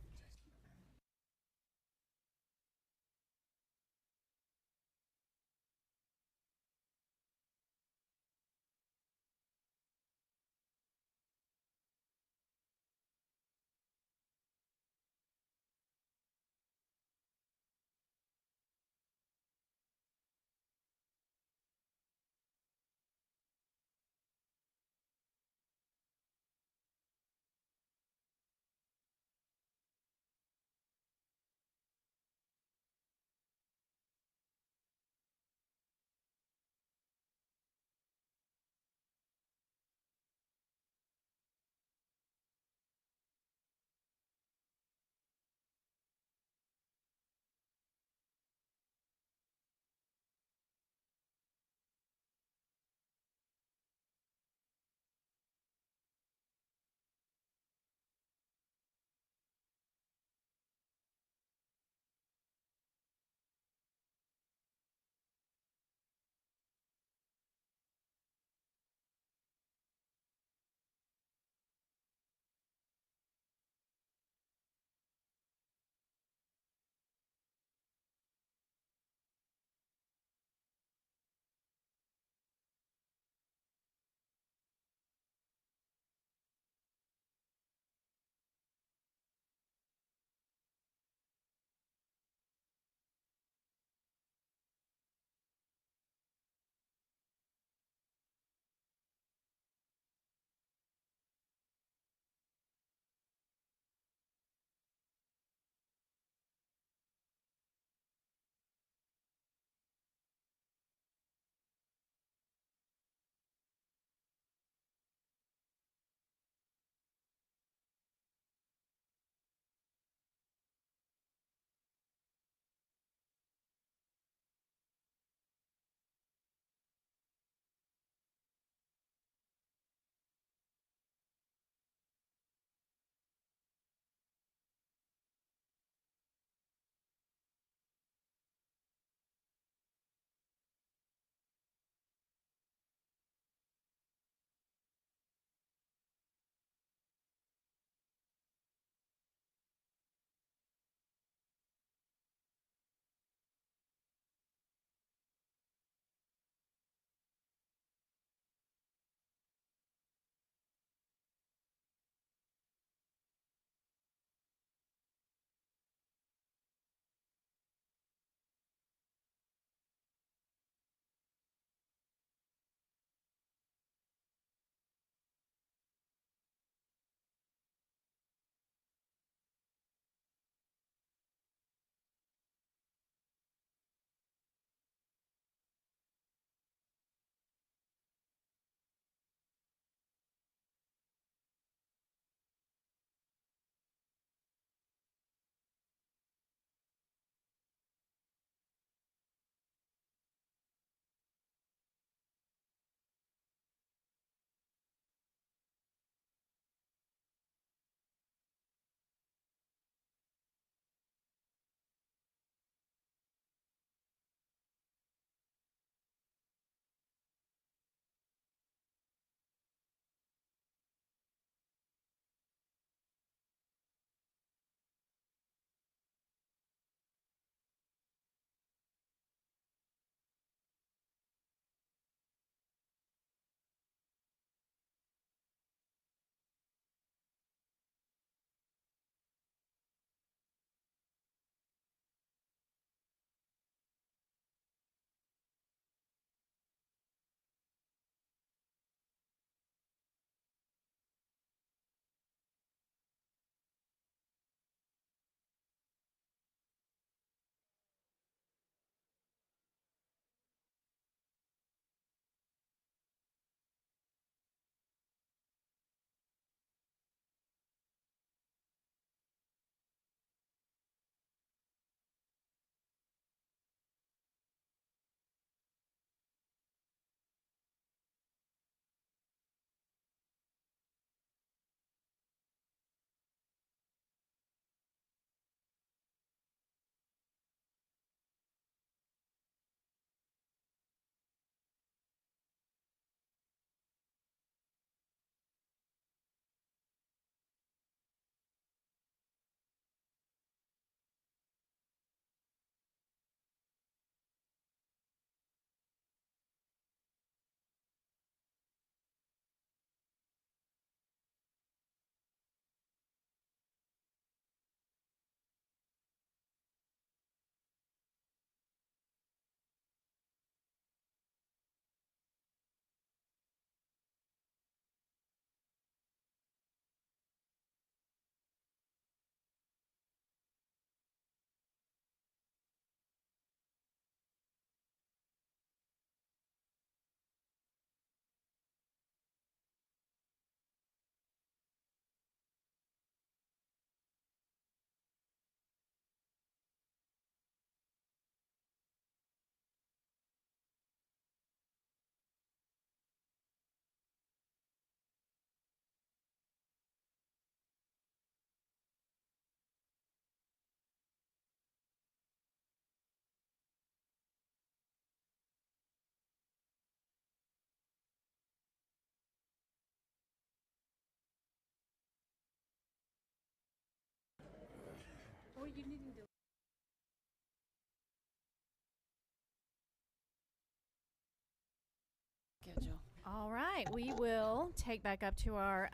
Schedule. All right, we will take back up to our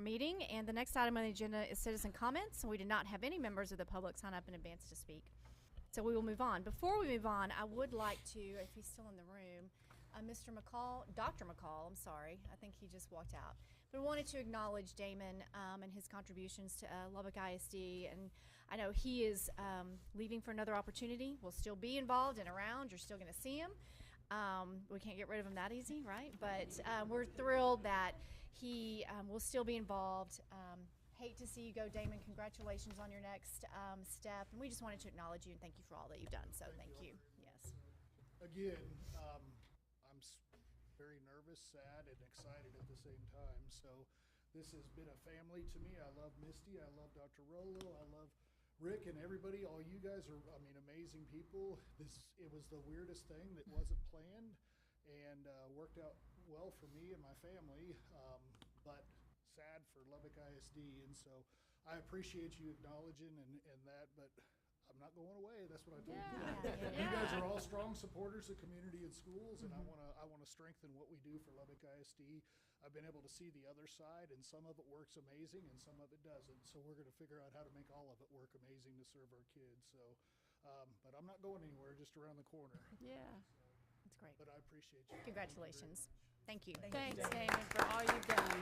meeting, and the next item on the agenda is citizen comments. We did not have any members of the public sign up in advance to speak, so we will move on. Before we move on, I would like to, if he's still in the room, Mr. McCall, Dr. McCall, I'm sorry, I think he just walked out, but I wanted to acknowledge Damon and his contributions to Lubbock ISD, and I know he is leaving for another opportunity. Will still be involved and around. You're still going to see him. We can't get rid of him that easy, right? But we're thrilled that he will still be involved. Hate to see you go, Damon. Congratulations on your next step. And we just wanted to acknowledge you and thank you for all that you've done. So thank you. Yes. Again, I'm very nervous, sad, and excited at the same time. So this has been a family to me. I love Misty. I love Dr. Rollo. I love Rick and everybody. All you guys are, amazing people. It was the weirdest thing that wasn't planned and worked out well for me and my family, but sad for Lubbock ISD. And so I appreciate you acknowledging and that, but I'm not going away. That's what I told you. You guys are all strong supporters of community and schools, and I want to strengthen what we do for Lubbock ISD. I've been able to see the other side, and some of it works amazing, and some of it doesn't. So we're going to figure out how to make all of it work amazing to serve our kids. So, but I'm not going anywhere, just around the corner. Yeah, that's great. But I appreciate you. Congratulations. Thank you. Thanks, Damon, for all you've done.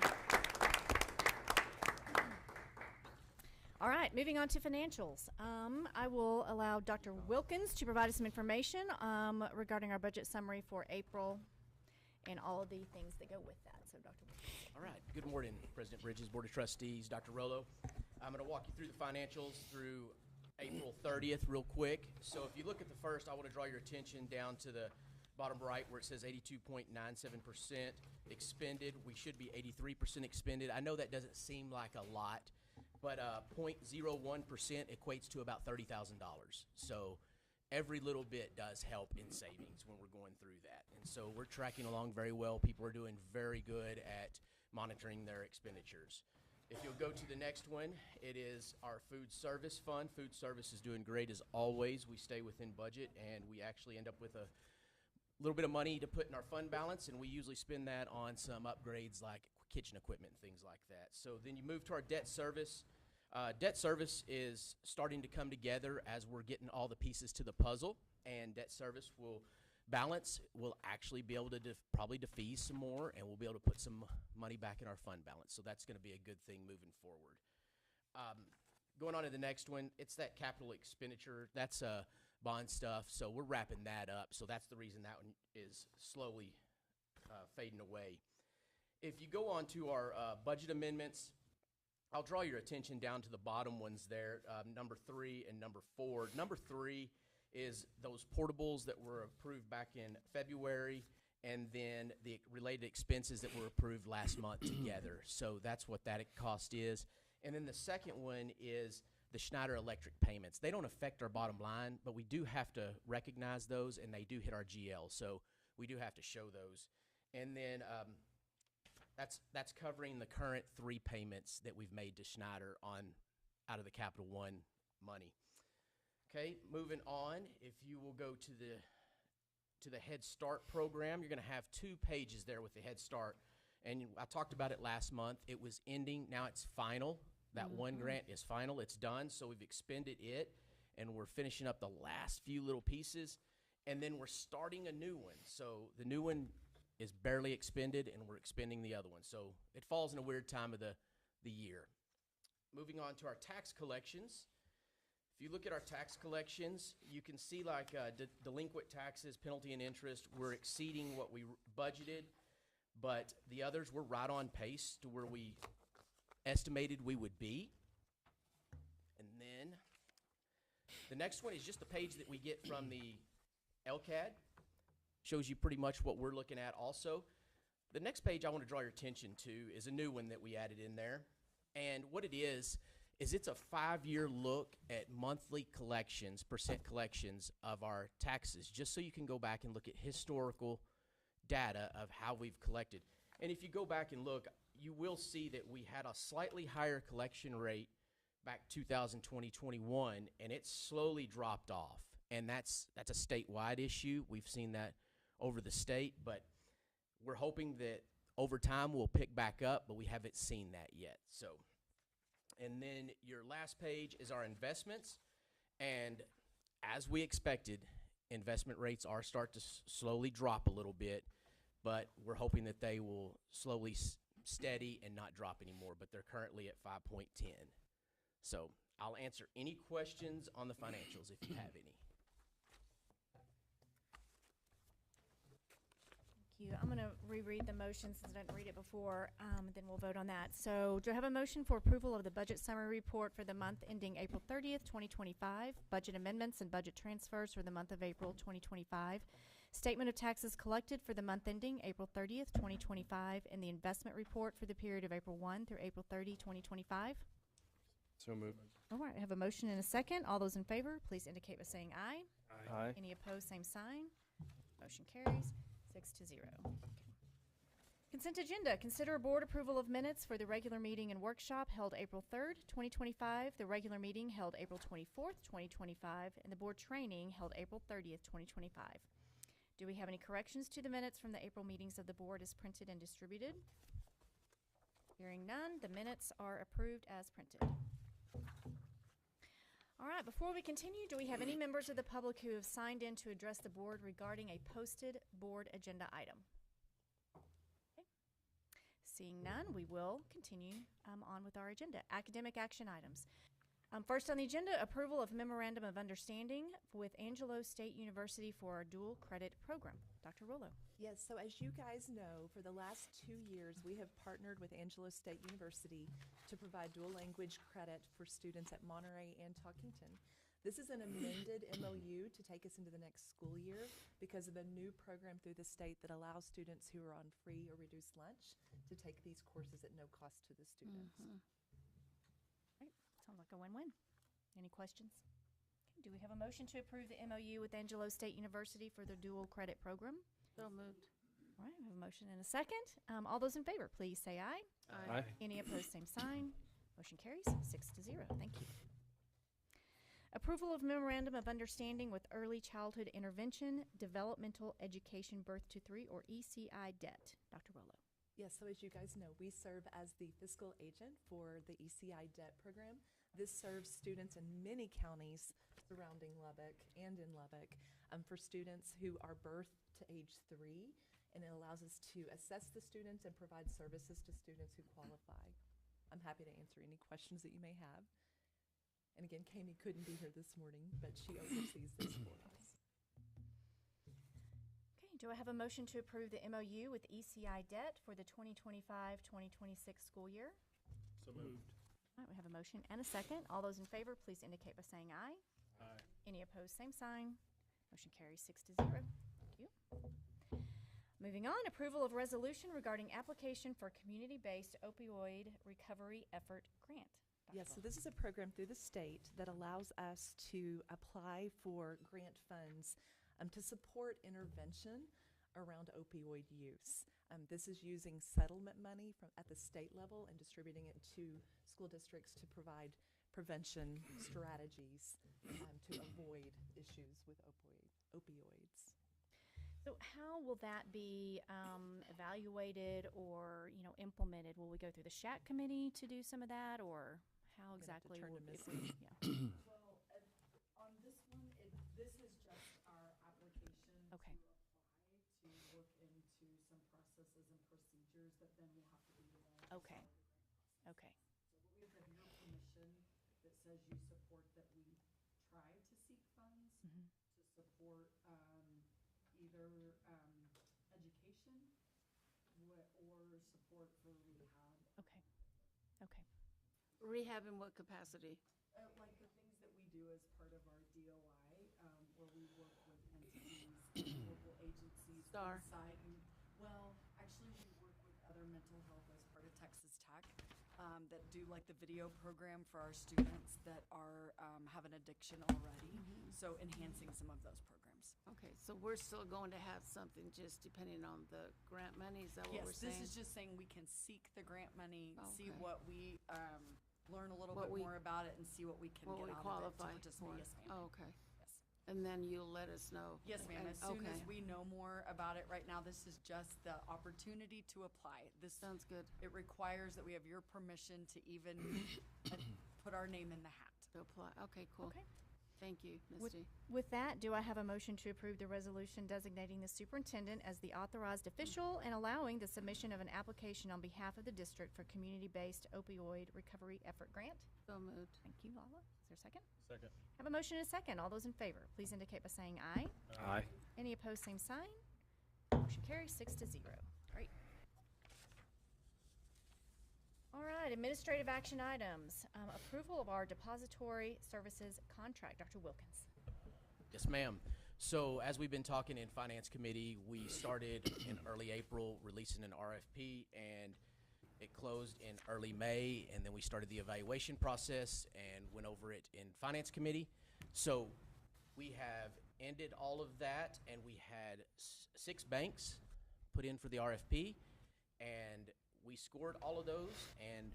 All right, moving on to financials. I will allow Dr. Wilkins to provide us some information regarding our budget summary for April and all of the things that go with that. So, Dr. Wilkins. All right. Good morning, President Bridges, Board of Trustees, Dr. Rollo. I'm going to walk you through the financials through April 30th real quick. So if you look at the first, I want to draw your attention down to the bottom right where it says 82.97% expended. We should be 83% expended. I know that doesn't seem like a lot, but 0.01% equates to about $30,000. So every little bit does help in savings when we're going through that. And so we're tracking along very well. People are doing very good at monitoring their expenditures. If you'll go to the next one, it is our food service fund. Food service is doing great as always. We stay within budget, and we actually end up with a little bit of money to put in our fund balance, and we usually spend that on some upgrades like kitchen equipment and things like that. So then you move to our debt service. Debt service is starting to come together as we're getting all the pieces to the puzzle, and debt service will balance. We'll actually be able to probably defease some more, and we'll be able to put some money back in our fund balance. So that's going to be a good thing moving forward. Going on to the next one, it's that capital expenditure. That's bond stuff, so we're wrapping that up. So that's the reason that one is slowly fading away. If you go on to our budget amendments, I'll draw your attention down to the bottom ones there, number 3 and number 4. Number 3 is those portables that were approved back in February, and then the related expenses that were approved last month together. So that's what that cost is. And then the second one is the Schneider Electric payments. They don't affect our bottom line, but we do have to recognize those, and they do hit our GL. So we do have to show those. And then that's covering the current 3 payments that we've made to Schneider out of the Capital One money. Okay, moving on, if you will go to the Head Start program, you're going to have 2 pages there with the Head Start. And I talked about it last month. It was ending. Now it's final. That one grant is final. It's done. So we've expended it, and we're finishing up the last few little pieces. And then we're starting a new one. So the new one is barely expended, and we're expending the other one. So it falls in a weird time of the year. Moving on to our tax collections. If you look at our tax collections, you can see like delinquent taxes, penalty and interest, we're exceeding what we budgeted, but the others were right on pace to where we estimated we would be. And then the next one is just the page that we get from the LCAD. Shows you pretty much what we're looking at also. The next page I want to draw your attention to is a new one that we added in there. And what it is it's a 5-year look at monthly collections, percent collections of our taxes, just so you can go back and look at historical data of how we've collected. And if you go back and look, you will see that we had a slightly higher collection rate back 2020, 21, and it's slowly dropped off. And that's a statewide issue. We've seen that over the state, but we're hoping that over time we'll pick back up, but we haven't seen that yet. So, and then your last page is our investments, and as we expected, investment rates are start to slowly drop a little bit, but we're hoping that they will slowly steady and not drop anymore, but they're currently at 5.10. So I'll answer any questions on the financials if you have any. Thank you. I'm going to reread the motion since I didn't read it before, then we'll vote on that. So do I have a motion for approval of the budget summary report for the month ending April 30th, 2025, budget amendments and budget transfers for the month of April 2025, statement of taxes collected for the month ending April 30th, 2025, and the investment report for the period of April 1 through April 30, 2025? So moved. All right, I have a motion and a second. All those in favor, please indicate by saying aye. Aye. Any opposed, same sign. Motion carries 6-0. Okay. Consent agenda. Consider board approval of minutes for the regular meeting and workshop held April 3rd, 2025, the regular meeting held April 24th, 2025, and the board training held April 30th, 2025. Do we have any corrections to the minutes from the April meetings of the board as printed and distributed? Hearing none, the minutes are approved as printed. All right, before we continue, do we have any members of the public who have signed in to address the board regarding a posted board agenda item? Okay. Seeing none, we will continue on with our agenda. Academic action items. First on the agenda, approval of memorandum of understanding with Angelo State University for our dual credit program. Dr. Rollo. Yes, so as you guys know, for the last 2 years, we have partnered with Angelo State University to provide dual language credit for students at Monterey and Talkington. This is an amended MOU to take us into the next school year because of a new program through the state that allows students who are on free or reduced lunch to take these courses at no cost to the students. Right. Sounds like a win-win. Any questions? Okay. Do we have a motion to approve the MOU with Angelo State University for the dual credit program? So moved. All right, we have a motion and a second. All those in favor, please say aye. Aye. Any opposed, same sign. Motion carries 6-0. Thank you. Approval of memorandum of understanding with Early Childhood Intervention Developmental Education Birth to 3 or ECI debt. Dr. Rollo. Yes, so as you guys know, we serve as the fiscal agent for the ECI debt program. This serves students in many counties surrounding Lubbock and in Lubbock for students who are birthed to age 3, and it allows us to assess the students and provide services to students who qualify. I'm happy to answer any questions that you may have. And again, Kami couldn't be here this morning, but she oversees this for us. Okay, do I have a motion to approve the MOU with ECI debt for the 2025-2026 school year? So moved. All right, we have a motion and a second. All those in favor, please indicate by saying aye. Aye. Any opposed, same sign. Motion carries 6-0. Thank you. Moving on, approval of resolution regarding application for community-based opioid recovery effort grant. Yes, so this is a program through the state that allows us to apply for grant funds to support intervention around opioid use. This is using settlement money at the state level and distributing it to school districts to provide prevention strategies to avoid issues with opioids. So how will that be evaluated or implemented? Will we go through the SHAC committee to do some of that, or how exactly will it be? Yeah. Well, on this one, this is just our application Okay. to look into some processes and procedures that then will have to be developed. Okay. Okay. So we have to have your permission that says you support that we try to seek funds to support either education or support for rehab. Okay. Okay. Rehab in what capacity? Like the things that we do as part of our DOI, where we work with entities, local agencies, STAR. inside. Well, actually, we work with other mental health as part of Texas Tech that do like the video program for our students that are have an addiction already. So enhancing some of those programs. Okay, so we're still going to have something just depending on the grant money, is that what we're saying? Yes, this is just saying we can seek the grant money, see Okay. what we learn a little What bit we- more about it and see what we can what get we out of it to qualify participate. for. Yes, ma'am. Oh, okay. Yes. And then you'll let us know. Yes, ma'am. And- As soon as okay. we know more about it, right now, this is just the opportunity to apply. This sounds good. It requires that we have your permission to even put our name in the hat. To apply. Okay, cool. Okay. Thank you, With, Misty. with that, do I have a motion to approve the resolution designating the superintendent as the authorized official and allowing the submission of an application on behalf of the district for community-based opioid recovery effort grant? So moved. Thank you, Lala. Is there a second? Second. Have a motion and a second. All those in favor, please indicate by saying aye. Aye. Any opposed, same sign. Motion carries 6-0. Great. All right, administrative action items. Approval of our depository services contract. Dr. Wilkins. Yes, ma'am. So as we've been talking in Finance Committee, we started in early April releasing an RFP, and it closed in early May, and then we started the evaluation process and went over it in Finance Committee. So we have ended all of that, and we had 6 banks put in for the RFP, and we scored all of those, and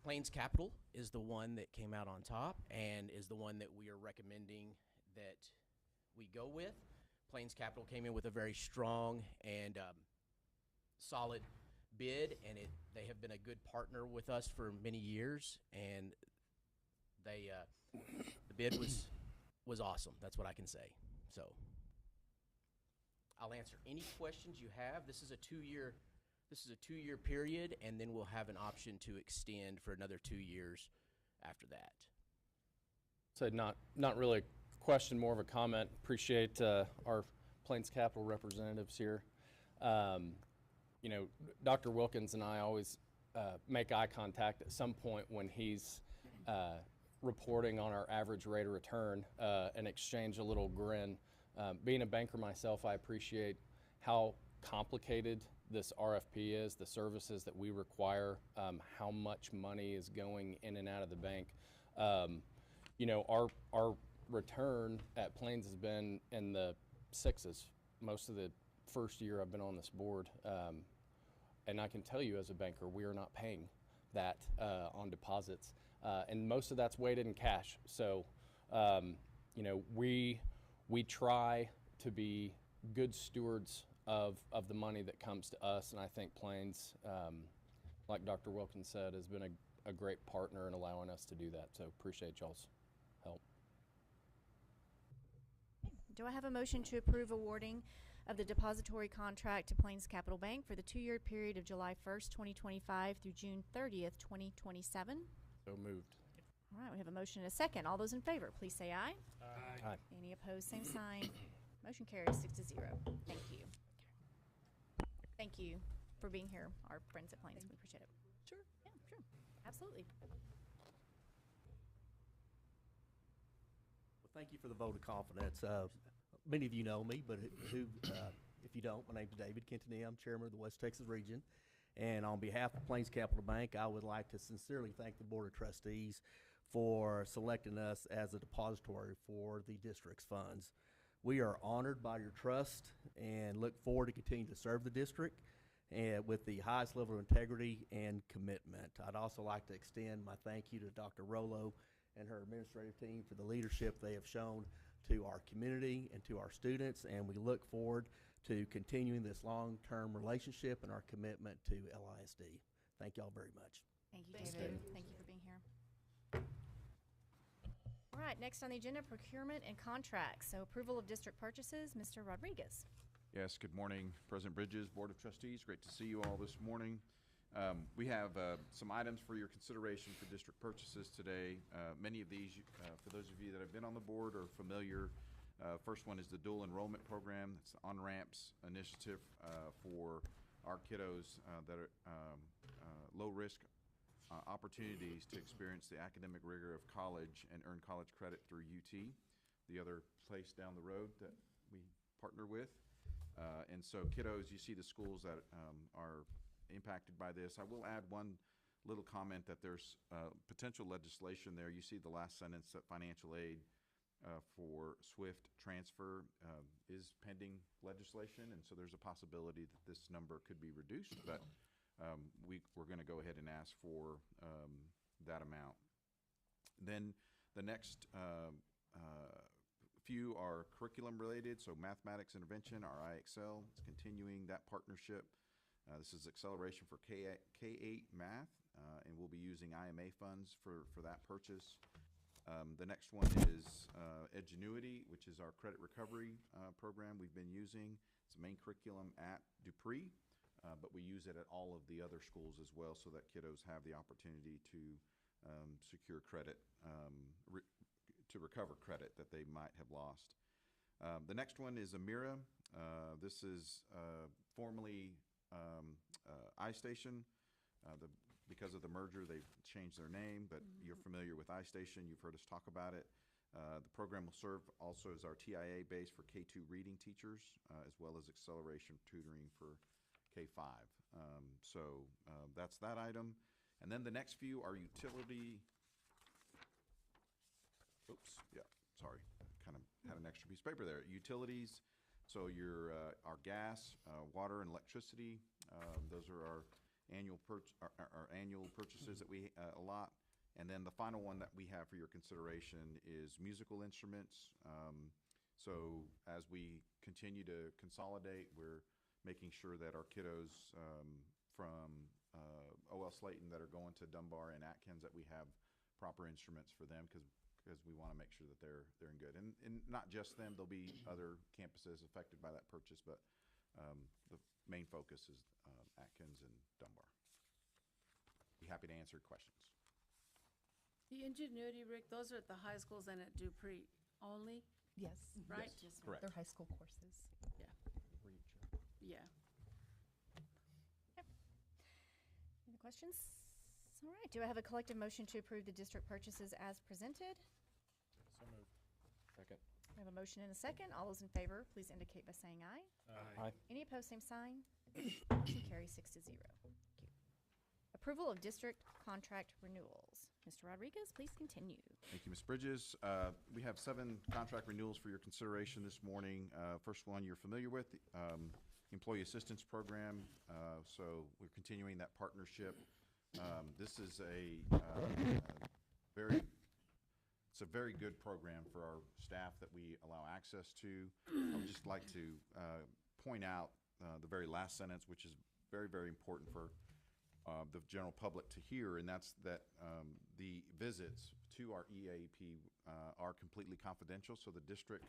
Plains Capital is the one that came out on top and is the one that we are recommending that we go with. Plains Capital came in with a very strong and solid bid, and they have been a good partner with us for many years, and they the bid was awesome. That's what I can say. So I'll answer any questions you have. This is a 2-year period, and then we'll have an option to extend for another 2 years after that. So not really a question, more of a comment. Appreciate our Plains Capital representatives here. You know, Dr. Wilkins and I always make eye contact at some point when he's reporting on our average rate of return and exchange a little grin. Being a banker myself, I appreciate how complicated this RFP is, the services that we require, how much money is going in and out of the bank. You know, our return at Plains has been in the 6s most of the first year I've been on this board. And I can tell you as a banker, we are not paying that on deposits. And most of that's weighted in cash. So, you know, we try to be good stewards of the money that comes to us, and I think Plains, like Dr. Wilkins said, has been a great partner in allowing us to do that. So appreciate y'all's help. Do I have a motion to approve awarding of the depository contract to Plains Capital Bank for the 2-year period of July 1st, 2025 through June 30th, 2027? So moved. All right, we have a motion and a second. All those in favor, please say aye. Aye. Aye. Any opposed, same sign. Motion carries 6-0. Thank you. Thank you for being here, our friends at Plains. We appreciate it. Sure. Yeah, sure. Absolutely. Well, thank you for the vote of confidence. Many of you know me, but if you don't, my name's David Kentoney. I'm chairman of the West Texas region. And on behalf of Plains Capital Bank, I would like to sincerely thank the Board of Trustees for selecting us as a depository for the district's funds. We are honored by your trust and look forward to continue to serve the district and with the highest level of integrity and commitment. I'd also like to extend my thank you to Dr. Rollo and her administrative team for the leadership they have shown to our community and to our students, and we look forward to continuing this long-term relationship and our commitment to LISD. Thank y'all very much. Thank you, Thanks, David. David. Thank you for being here. All right, next on the agenda, procurement and contracts. So approval of district purchases, Mr. Rodriguez. Yes, good morning, President Bridges, Board of Trustees. Great to see you all this morning. We have some items for your consideration for district purchases today. Many of these, for those of you that have been on the board, are familiar. First one is the dual enrollment program. That's the on-ramps initiative for our kiddos that are low-risk opportunities to experience the academic rigor of college and earn college credit through UT, the other place down the road that we partner with. And so kiddos, you see the schools that are impacted by this. I will add one little comment that there's potential legislation there. You see the last sentence that financial aid for SWIFT transfer is pending legislation, and so there's a possibility that this number could be reduced, but we're going to go ahead and ask for that amount. Then the next few are curriculum related, so mathematics intervention, our IXL, it's continuing that partnership. This is acceleration for K-8 math, and we'll be using IMA funds for that purchase. The next one is Edgenuity, which is our credit recovery program we've been using. It's a main curriculum at Dupree, but we use it at all of the other schools as well, so that kiddos have the opportunity to secure credit, to recover credit that they might have lost. The next one is Amira. This is formerly iStation. Because of the merger, they've changed their name, but you're familiar with iStation. You've heard us talk about it. The program will serve also as our TIA base for K2 reading teachers, as well as acceleration tutoring for K5. That's that item. And then the next few are utility. Oops, yeah, sorry. Kind of had an extra piece of paper there. Utilities, so our gas, water, and electricity. Those are our annual purchases that we allot. And then the final one that we have for your consideration is musical instruments. So as we continue to consolidate, we're making sure that our kiddos from O.L. Slayton that are going to Dunbar and Atkins, that we have proper instruments for them, because we want to make sure that they're in good. And not just them, there'll be other campuses affected by that purchase, but the main focus is Atkins and Dunbar. Be happy to answer questions. The Ingenuity, Rick, those are at the high schools and at Dupree only? Yes. Right? Yes, correct. They're high school courses. Yeah. Yeah. Any questions? All right. Do I have a collective motion to approve the district purchases as presented? So moved. Second. I have a motion and a second. All those in favor, please indicate by saying aye. Aye. Any opposed, same sign. Motion carries 6-0. Thank you. Approval of district contract renewals. Mr. Rodriguez, please continue. Thank you, Ms. Bridges. We have 7 contract renewals for your consideration this morning. First one you're familiar with, the Employee Assistance Program. So we're continuing that partnership. This is a very good program for our staff that we allow access to. I would just like to point out the very last sentence, which is very, very important for the general public to hear, and that's that the visits to our EAP are completely confidential, so the district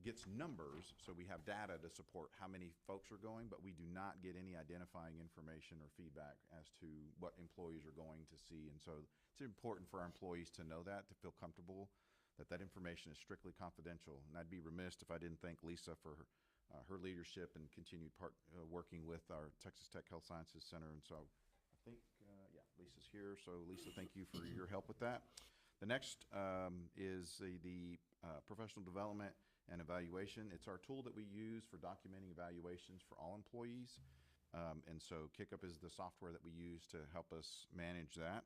gets numbers, so we have data to support how many folks are going, but we do not get any identifying information or feedback as to what employees are going to see. And so it's important for our employees to know that, to feel comfortable that that information is strictly confidential. And I'd be remiss if I didn't thank Lisa for her leadership and continued working with our Texas Tech Health Sciences Center. And so I think, Lisa's here. So Lisa, thank you for your help with that. The next is the professional development and evaluation. It's our tool that we use for documenting evaluations for all employees. And so CickUp is the software that we use to help us manage that.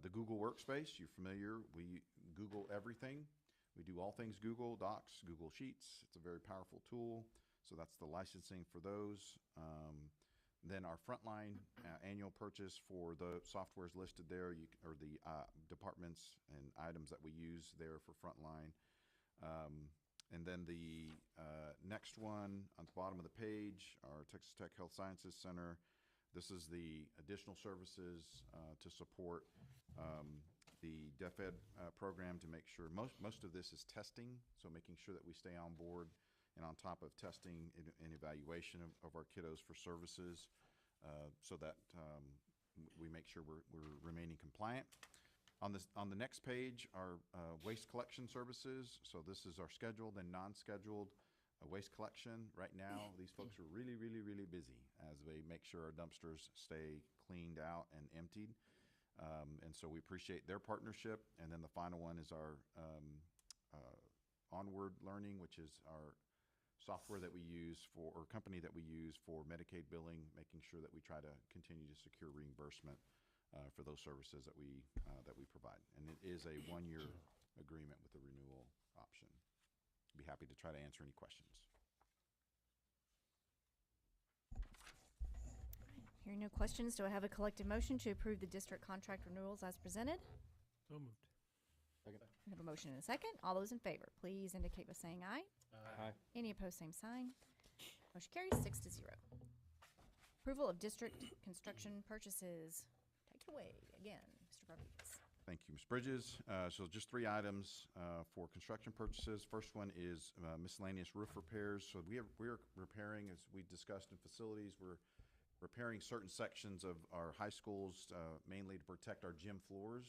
The Google Workspace, you're familiar. We Google everything. We do all things Google Docs, Google Sheets. It's a very powerful tool. So that's the licensing for those. Then our frontline annual purchase for the softwares listed there, or the departments and items that we use there for frontline. And then the next one on the bottom of the page, our Texas Tech Health Sciences Center. This is the additional services to support the Deaf Ed program, to make sure most of this is testing, so making sure that we stay on board and on top of testing and evaluation of our kiddos for services, so that we make sure we're remaining compliant. On the next page are waste collection services. So this is our scheduled and non-scheduled waste collection. Right now, these folks are really, really, really busy as they make sure our dumpsters stay cleaned out and emptied. And so we appreciate their partnership. And then the final one is our Onward Learning, which is our software that we use or company that we use for Medicaid billing, making sure that we try to continue to secure reimbursement for those services that we provide. And it is a 1-year agreement with the renewal option. I'd be happy to try to answer any questions. Hearing no questions, do I have a collective motion to approve the district contract renewals as presented? So moved. Second. We have a motion and a second. All those in favor, please indicate by saying aye. Aye. Any opposed, same sign. Motion carries 6-0. Approval of district construction purchases. Take it away again, Mr. Rodriguez. Thank you, Ms. Bridges. So just 3 items for construction purchases. First one is miscellaneous roof repairs. So we're repairing, as we discussed in facilities, we're repairing certain sections of our high schools, mainly to protect our gym floors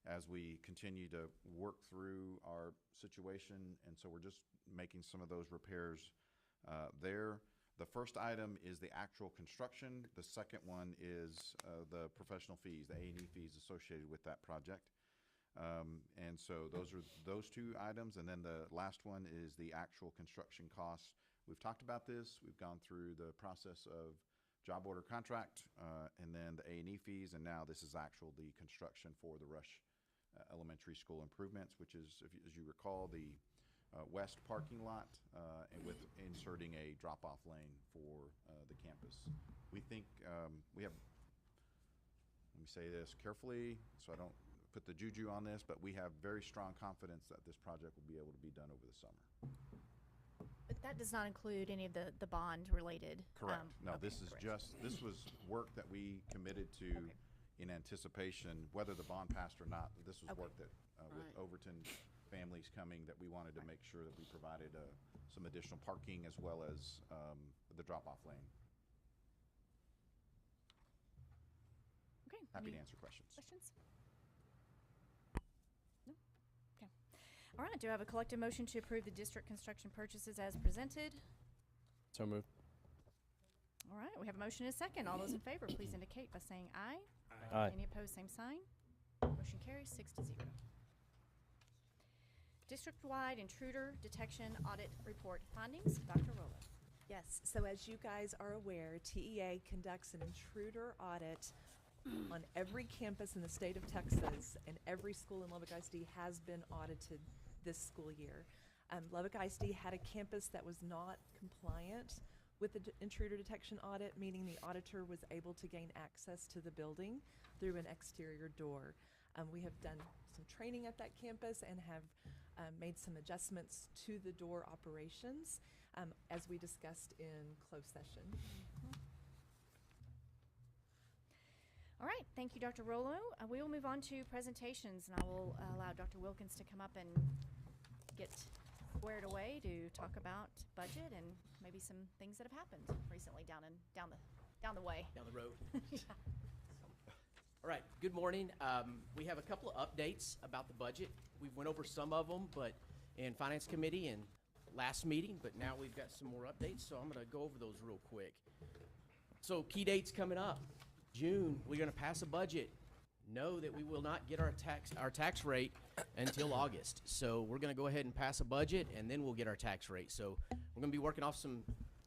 as we continue to work through our situation. And so we're just making some of those repairs there. The first item is the actual construction. The second one is the professional fees, the A&E fees associated with that project. And so those are those 2 items. And then the last one is the actual construction costs. We've talked about this. We've gone through the process of job order contract and then the A&E fees. And now this is the construction for the Rush Elementary School improvements, which is, as you recall, the west parking lot and with inserting a drop-off lane for the campus. We think we have, let me say this carefully so I don't put the juju on this, but we have very strong confidence that this project will be able to be done over the summer. But that does not include any of the bond related. Correct. No, okay, this is correct. this was work that we committed to in anticipation, whether the bond passed or not. This was work that with Overton families coming, that we wanted to make sure that we provided some additional parking as well as the drop-off lane. Okay. Happy any to answer questions. Questions? No? Okay. All right. Do I have a collective motion to approve the district construction purchases as presented? So moved. All right. We have a motion and a second. All those in favor, please indicate by saying aye. Aye. Any opposed, same sign. Motion carries 6-0. District-wide intruder detection audit report findings. Dr. Rolo. Yes, so as you guys are aware, TEA conducts an intruder audit on every campus in the state of Texas, and every school in Lubbock ISD has been audited this school year. Lubbock ISD had a campus that was not compliant with the intruder detection audit, meaning the auditor was able to gain access to the building through an exterior door. We have done some training at that campus and have made some adjustments to the door operations as we discussed in closed session. All right. Thank you, Dr. Rolo. We will move on to presentations, and I will allow Dr. Wilkins to come up and get squared away to talk about budget and maybe some things that have happened recently down the way. Down the road. All right, good morning. We have a couple of updates about the budget. We went over some of them, but in Finance Committee and last meeting, but now we've got some more updates, so I'm going to go over those real quick. So key dates coming up. June, we're going to pass a budget. Know that we will not get our tax rate until August. So we're going to go ahead and pass a budget, and then we'll get our tax rate. So we're going to be working off some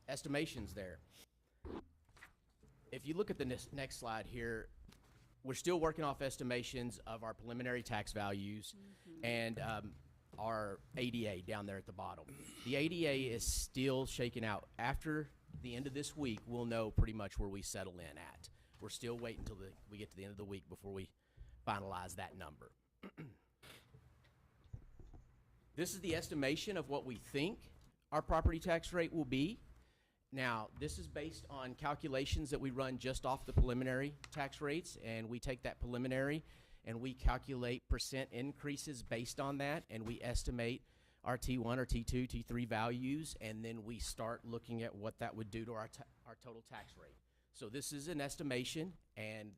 estimations there. If you look at the next slide here, we're still working off estimations of our preliminary tax values and our ADA down there at the bottom. The ADA is still shaking out. After the end of this week, we'll know pretty much where we settle in at. We're still waiting until we get to the end of the week before we finalize that number. This is the estimation of what we think our property tax rate will be. Now, this is based on calculations that we run just off the preliminary tax rates, and we take that preliminary and we calculate percent increases based on that, and we estimate our T1 or T2, T3 values, and then we start looking at what that would do to our total tax rate. So this is an estimation, and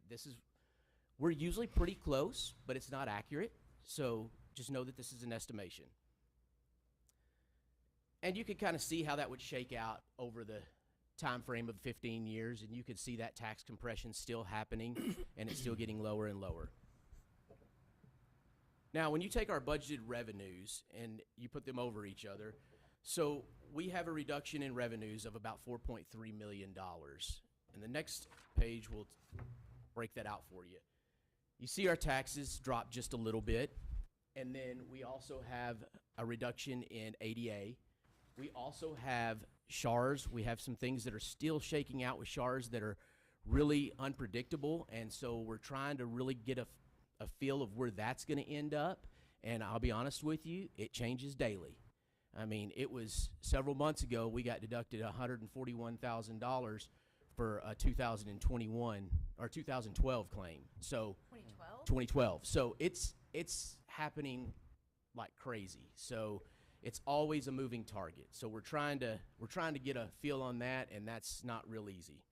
we're usually pretty close, but it's not accurate. So just know that this is an estimation. And you can kind of see how that would shake out over the time frame of 15 years, and you can see that tax compression still happening, and it's still getting lower and lower. Now, when you take our budgeted revenues and you put them over each other, so we have a reduction in revenues of about $4.3 million. And the next page will break that out for you. You see our taxes drop just a little bit, and then we also have a reduction in ADA. We also have SHARs. We have some things that are still shaking out with SHARs that are really unpredictable, and so we're trying to really get a feel of where that's going to end up. And I'll be honest with you, it changes daily. I mean, it was several months ago we got deducted $141,000 for a 2021 or 2012 claim. So 2012? 2012. So it's happening like crazy. So it's always a moving target. So we're trying to get a feel on that, and that's not real easy.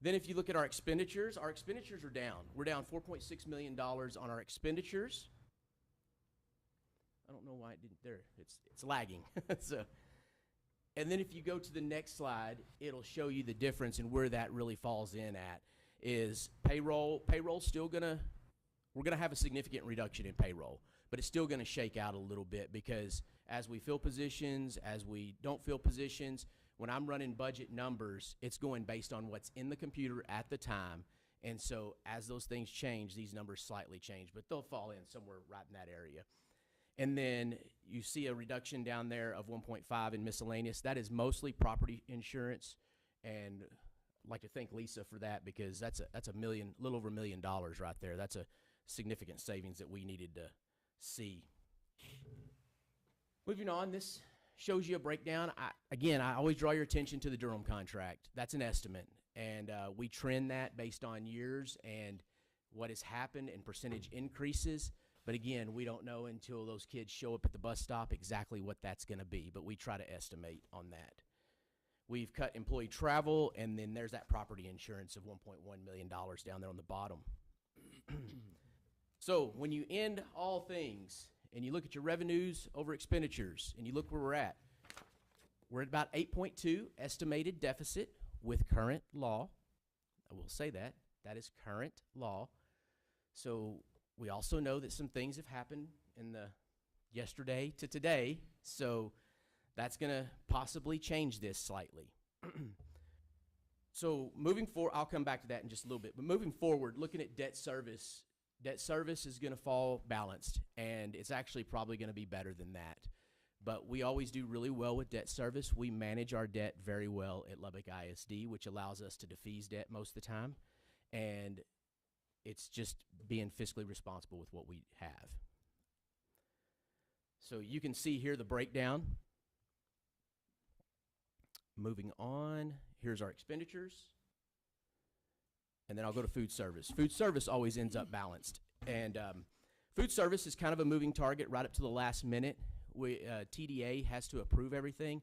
Then if you look at our expenditures are down. We're down $4.6 million on our expenditures. I don't know why it didn't there. It's lagging. So, and then if you go to the next slide, it'll show you the difference and where that really falls in at is payroll. Payroll's still we're gonna have a significant reduction in payroll, but it's still gonna shake out a little bit because as we fill positions, as we don't fill positions, when I'm running budget numbers, it's going based on what's in the computer at the time. And so as those things change, these numbers slightly change, but they'll fall in somewhere right in that area. And then you see a reduction down there of 1.5 in miscellaneous. That is mostly property insurance, and I'd like to thank Lisa for that because that's a little over $1 million right there. That's a significant savings that we needed to see. Moving on, this shows you a breakdown. I always draw your attention to the Durham contract. That's an estimate, and we trend that based on years and what has happened and percentage increases. But again, we don't know until those kids show up at the bus stop exactly what that's going to be, but we try to estimate on that. We've cut employee travel, and then there's that property insurance of $1.1 million down there on the bottom. So when you end all things and you look at your revenues over expenditures and you look where we're at about 8.2 estimated deficit with current law. I will say that. That is current law. So we also know that some things have happened in the yesterday to today, so that's going to possibly change this slightly. So moving forward, I'll come back to that in just a little bit, but moving forward, looking at debt service is going to fall balanced, and it's actually probably going to be better than that. But we always do really well with debt service. We manage our debt very well at Lubbock ISD, which allows us to defease debt most of the time, and it's just being fiscally responsible with what we have. So you can see here the breakdown. Moving on, here's our expenditures. And then I'll go to food service. Food service always ends up balanced. And food service is kind of a moving target right up to the last minute. TDA has to approve everything.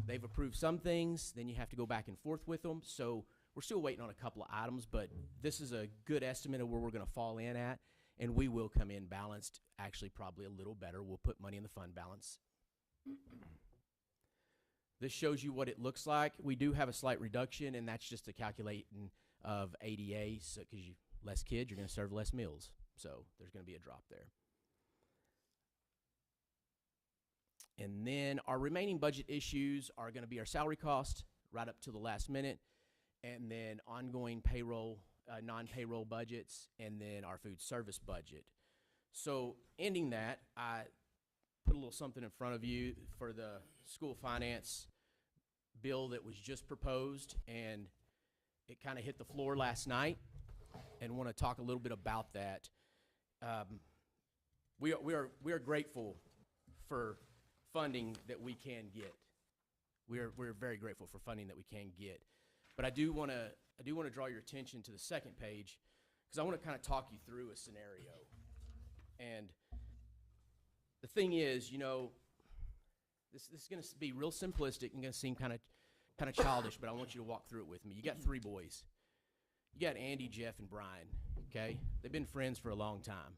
They've approved some things, then you have to go back and forth with them. So we're still waiting on a couple of items, but this is a good estimate of where we're going to fall in at, and we will come in balanced, actually probably a little better. We'll put money in the fund balance. This shows you what it looks like. We do have a slight reduction, and that's just a calculating of ADA, so because you less kids, you're going to serve less meals. So there's going to be a drop there. And then our remaining budget issues are going to be our salary cost right up to the last minute, and then ongoing payroll, non-payroll budgets, and then our food service budget. So ending that, I put a little something in front of you for the school finance bill that was just proposed, and it kind of hit the floor last night, and want to talk a little bit about that. We are grateful for funding that we can get. We're very grateful for funding that we can get. But I do want to draw your attention to the second page, because I want to kind of talk you through a scenario. And the thing is, you know, this is going to be real simplistic and going to seem kind of childish, but I want you to walk through it with me. You got 3 boys. You got Andy, Jeff, and Brian, okay? They've been friends for a long time.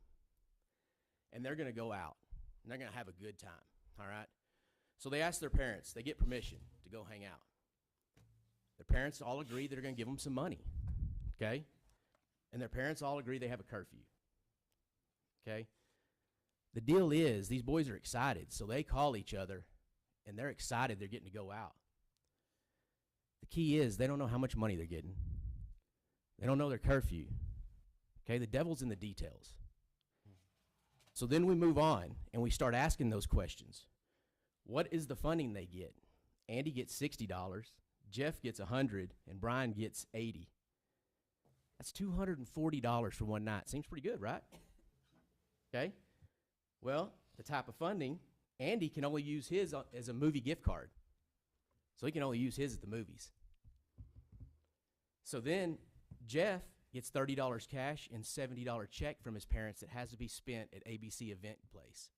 And they're going to go out, and they're going to have a good time, all right? So they ask their parents. They get permission to go hang out. Their parents all agree they're going to give them some money, okay? And their parents all agree they have a curfew, okay? The deal is these boys are excited, so they call each other, and they're excited they're getting to go out. The key is they don't know how much money they're getting. They don't know their curfew, okay? The devil's in the details. So then we move on, and we start asking those questions. What is the funding they get? Andy gets $60. Jeff gets 100 and Brian gets 80. That's $240 for one night. Seems pretty good, right? Okay. Well, the type of funding, Andy can only use his as a movie gift card. So he can only use his at the movies. So then Jeff gets $30 cash and $70 check from his parents that has to be spent at ABC Event Place.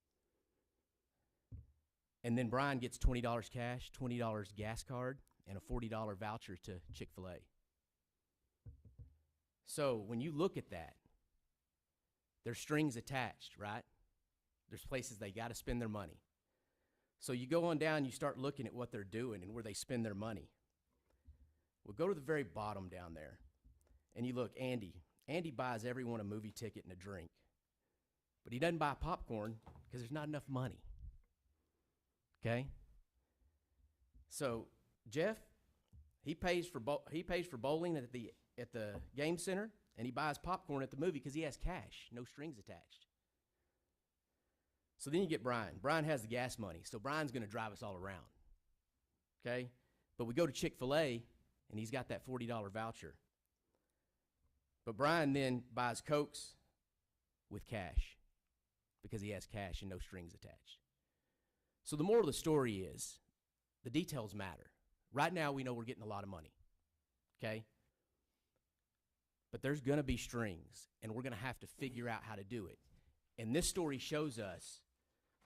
And then Brian gets $20 cash, $20 gas card, and a $40 voucher to Chick-fil-A. So when you look at that, there's strings attached, right? There's places they got to spend their money. So you go on down, you start looking at what they're doing and where they spend their money. We'll go to the very bottom down there, and you look, Andy. Andy buys everyone a movie ticket and a drink, but he doesn't buy popcorn because there's not enough money. Okay? So Jeff, he pays for bowling at the game center, and he buys popcorn at the movie because he has cash, no strings attached. So then you get Brian. Brian has the gas money, so Brian's going to drive us all around. Okay? But we go to Chick-fil-A, and he's got that $40 voucher. But Brian then buys Cokes with cash because he has cash and no strings attached. So the moral of the story is the details matter. Right now, we know we're getting a lot of money. Okay? But there's going to be strings, and we're going to have to figure out how to do it. And this story shows us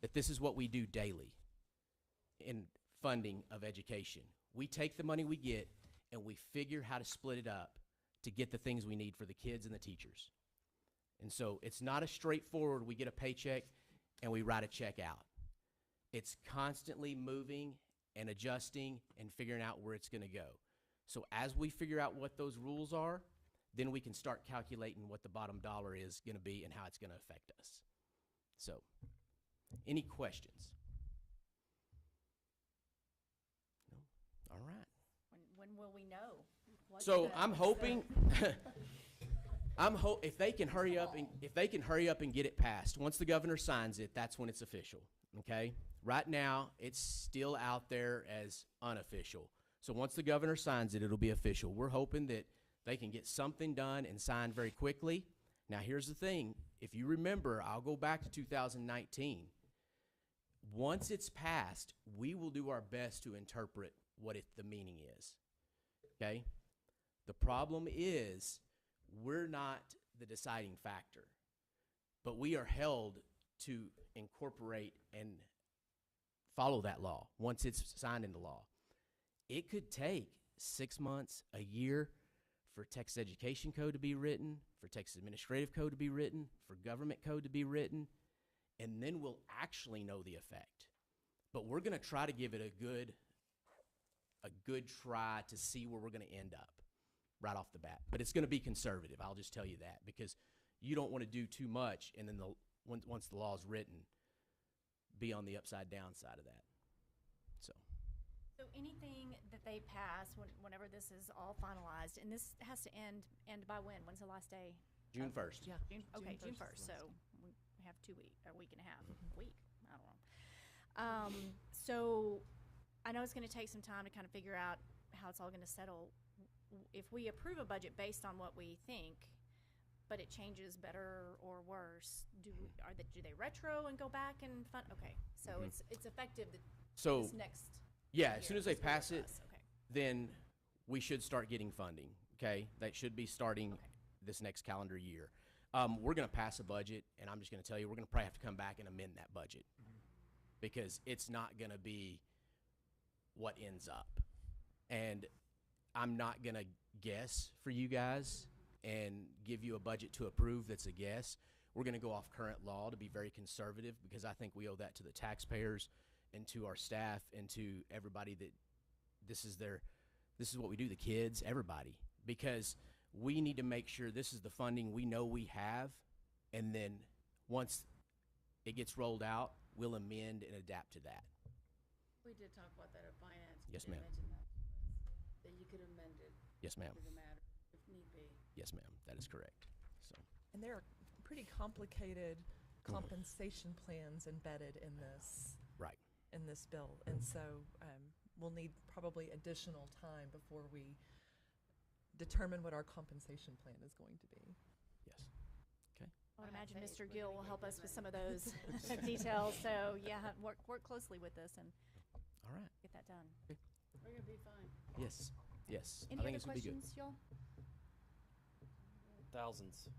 that this is what we do daily in funding of education. We take the money we get, and we figure how to split it up to get the things we need for the kids and the teachers. And so it's not a straightforward, we get a paycheck and we write a check out. It's constantly moving and adjusting and figuring out where it's going to go. So as we figure out what those rules are, then we can start calculating what the bottom dollar is going to be and how it's going to affect us. So, any questions? No? All right. When will we know? So I'm hoping, if they can hurry up and get it passed. Once the governor signs it, that's when it's official. Okay. Right now, it's still out there as unofficial. So once the governor signs it, it'll be official. We're hoping that they can get something done and signed very quickly. Now, here's the thing. If you remember, I'll go back to 2019. Once it's passed, we will do our best to interpret what the meaning is. Okay? The problem is we're not the deciding factor, but we are held to incorporate and follow that law once it's signed into law. It could take 6 months, a year, for Texas Education Code to be written, for Texas Administrative Code to be written, for Government Code to be written, and then we'll actually know the effect. But we're going to try to give it a good try to see where we're going to end up right off the bat. But it's going to be conservative, I'll just tell you that, because you don't want to do too much and then once the law is written, be on the upside down side of that. So anything that they pass, whenever this is all finalized, and this has to end by when? When's the last day? June 1st. Yeah. June 1st. So we have 2 weeks, a week and a half, a week. I don't know. So I know it's going to take some time to kind of figure out how it's all going to settle. If we approve a budget based on what we think, but it changes better or worse, do they retro and go back and fund? Okay, so it's effective. This next. Yeah, as soon as they pass it, then we should start getting funding, okay? That should be starting this next calendar year. We're going to pass a budget, and I'm just going to tell you, we're going to probably have to come back and amend that budget because it's not going to be what ends up. And I'm not going to guess for you guys and give you a budget to approve that's a guess. We're going to go off current law to be very conservative because I think we owe that to the taxpayers and to our staff and to everybody that this is what we do, the kids, everybody, because we need to make sure this is the funding we know we have, and then once it gets rolled out, we'll amend and adapt to that. We did talk about that at finance. Yes, We ma'am. did mention that you could amend it. Yes, ma'am. To the matter, if need be. Yes, ma'am, that is correct. So, And there are pretty complicated compensation plans embedded in this. Right. In this bill. And so we'll need probably additional time before we determine what our compensation plan is going to be. Yes. Okay. I would imagine Mr. Gill will help us with some of those details. So yeah, work closely with us and All right. get that done. We're gonna be fine. Yes. Yes. Any I think other it's gonna be good. questions, y'all? Thousands.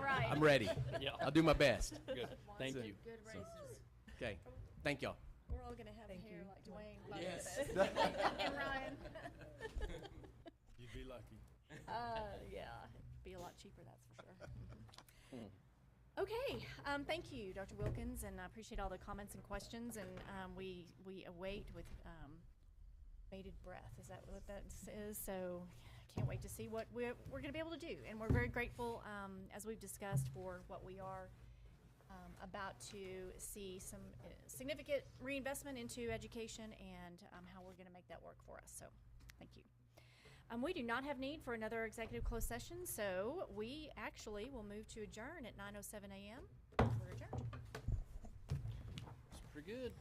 Right. I'm ready. Yeah. I'll do my best. Good. Thank So- you. Good So- races. Okay. Thank y'all. We're all gonna have Thank hair you. like Dwayne. by Yes. the end of this. And Ryan. You'd be lucky. Yeah, it'd be a lot cheaper, that's for sure. Okay, thank you, Dr. Wilkins, and I appreciate all the comments and questions, and we await with bated breath. Is that what that is? So can't wait to see what we're going to be able to do, and we're very grateful, as we've discussed, for what we are about to see some significant reinvestment into education and how we're going to make that work for us. So thank you. We do not have need for another executive closed session, so we actually will move to adjourn at 9:07 a.m. We're adjourned. It's pretty good.